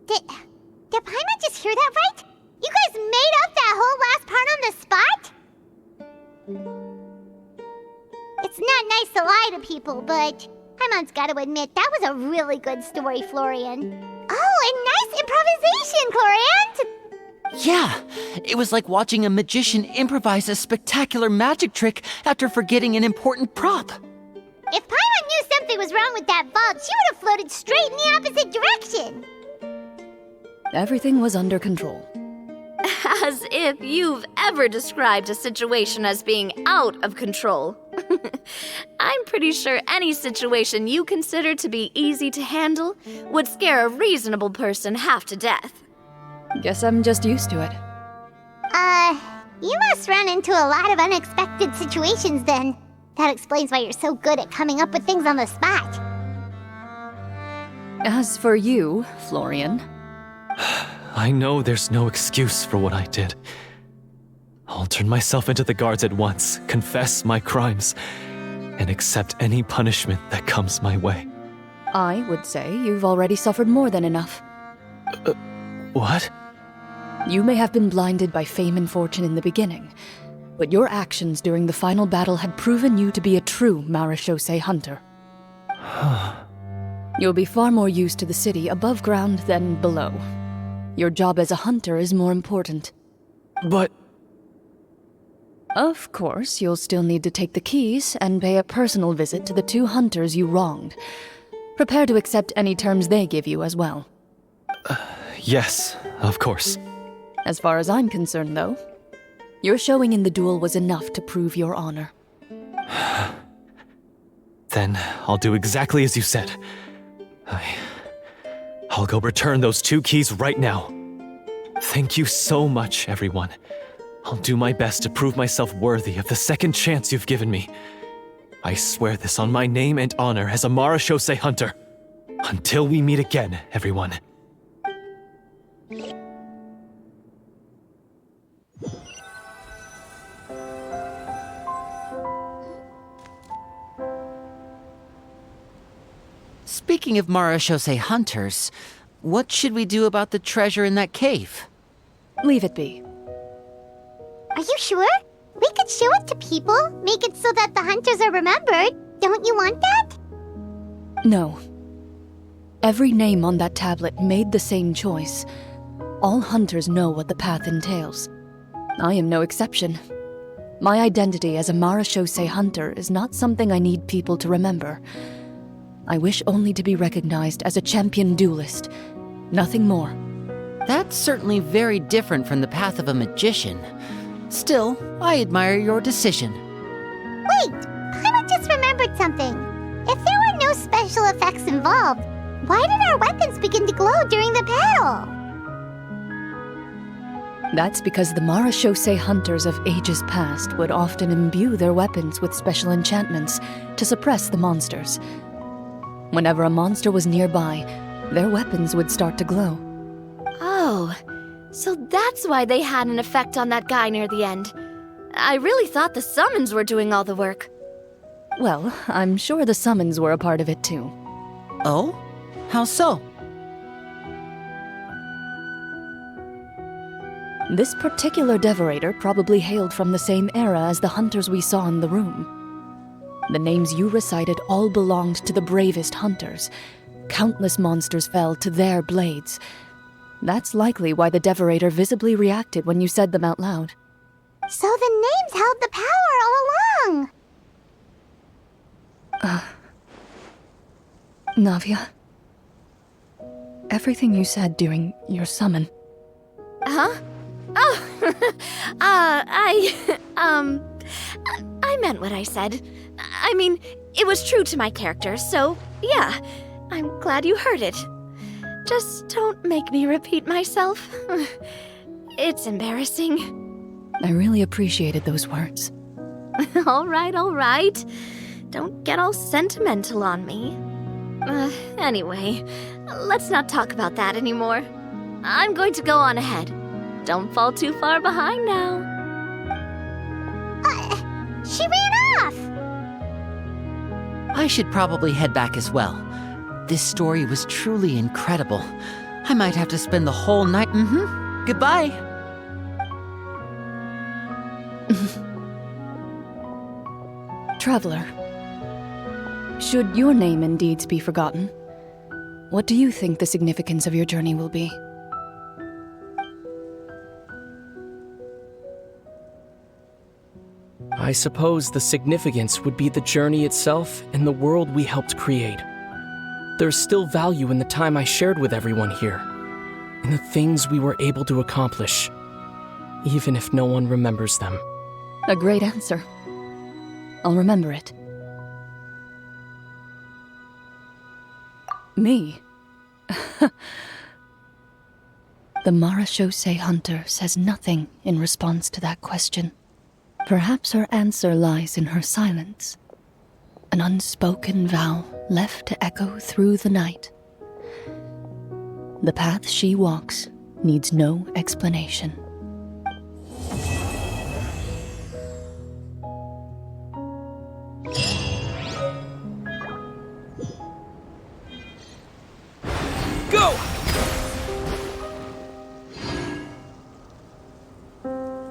Did Paimon just hear that right? You guys made up that whole last part on the spot? It's not nice to lie to people, but Paimon's got to admit that was a really good story, Florian. Oh, and nice improvisation, Florian! Yeah, it was like watching a magician improvise a spectacular magic trick after forgetting an important prop. If Paimon knew something was wrong with that vault, she would have floated straight in the opposite direction. Everything was under control. As if you've ever described a situation as being out of control. I'm pretty sure any situation you consider to be easy to handle would scare a reasonable person half to death. Guess I'm just used to it. You must run into a lot of unexpected situations then. That explains why you're so good at coming up with things on the spot. As for you, Florian... I know there's no excuse for what I did. I'll turn myself into the guards at once, confess my crimes, and accept any punishment that comes my way. I would say you've already suffered more than enough. What? You may have been blinded by fame and fortune in the beginning, but your actions during the final battle had proven you to be a true marechaussee hunter. You'll be far more used to the city above ground than below. Your job as a hunter is more important. But... Of course, you'll still need to take the keys and pay a personal visit to the 2 hunters you wronged. Prepare to accept any terms they give you as well. Yes, of course. As far as I'm concerned, though, your showing in the duel was enough to prove your honor. Then I'll do exactly as you said. I'll go return those 2 keys right now. Thank you so much, everyone. I'll do my best to prove myself worthy of the second chance you've given me. I swear this on my name and honor as a marechaussee hunter. Until we meet again, everyone. Speaking of marechaussee hunters, what should we do about the treasure in that cave? Leave it be. Are you sure? We could show it to people, make it so that the hunters are remembered. Don't you want that? No. Every name on that tablet made the same choice. All hunters know what the path entails. I am no exception. My identity as a Marashose hunter is not something I need people to remember. I wish only to be recognized as a champion duelist, nothing more. That's certainly very different from the path of a magician. Still, I admire your decision. Wait, Paimon just remembered something. If there were no special effects involved, why did our weapons begin to glow during the battle? That's because the Marashose hunters of ages past would often imbue their weapons with special enchantments to suppress the monsters. Whenever a monster was nearby, their weapons would start to glow. Oh, so that's why they had an effect on that guy near the end. I really thought the summons were doing all the work. Well, I'm sure the summons were a part of it too. Oh? How so? This particular devorator probably hailed from the same era as the hunters we saw in the room. The names you recited all belonged to the bravest hunters. Countless monsters fell to their blades. That's likely why the devorator visibly reacted when you said them out loud. So the names held the power all along! Navia, everything you said during your summon. Huh? Oh, I meant what I said. I mean, it was true to my character, so yeah, I'm glad you heard it. Just don't make me repeat myself. It's embarrassing. I really appreciated those words. All right. Don't get all sentimental on me. Anyway, let's not talk about that anymore. I'm going to go on ahead. Don't fall too far behind now. She ran off! I should probably head back as well. This story was truly incredible. I might have to spend the whole night. Goodbye. Traveler, should your name and deeds be forgotten, what do you think the significance of your journey will be? I suppose the significance would be the journey itself and the world we helped create. There's still value in the time I shared with everyone here, in the things we were able to accomplish, even if no one remembers them. A great answer. I'll remember it. Me? The Marashose hunter says nothing in response to that question. Perhaps her answer lies in her silence. An unspoken vow left to echo through the night. The path she walks needs no explanation. Go!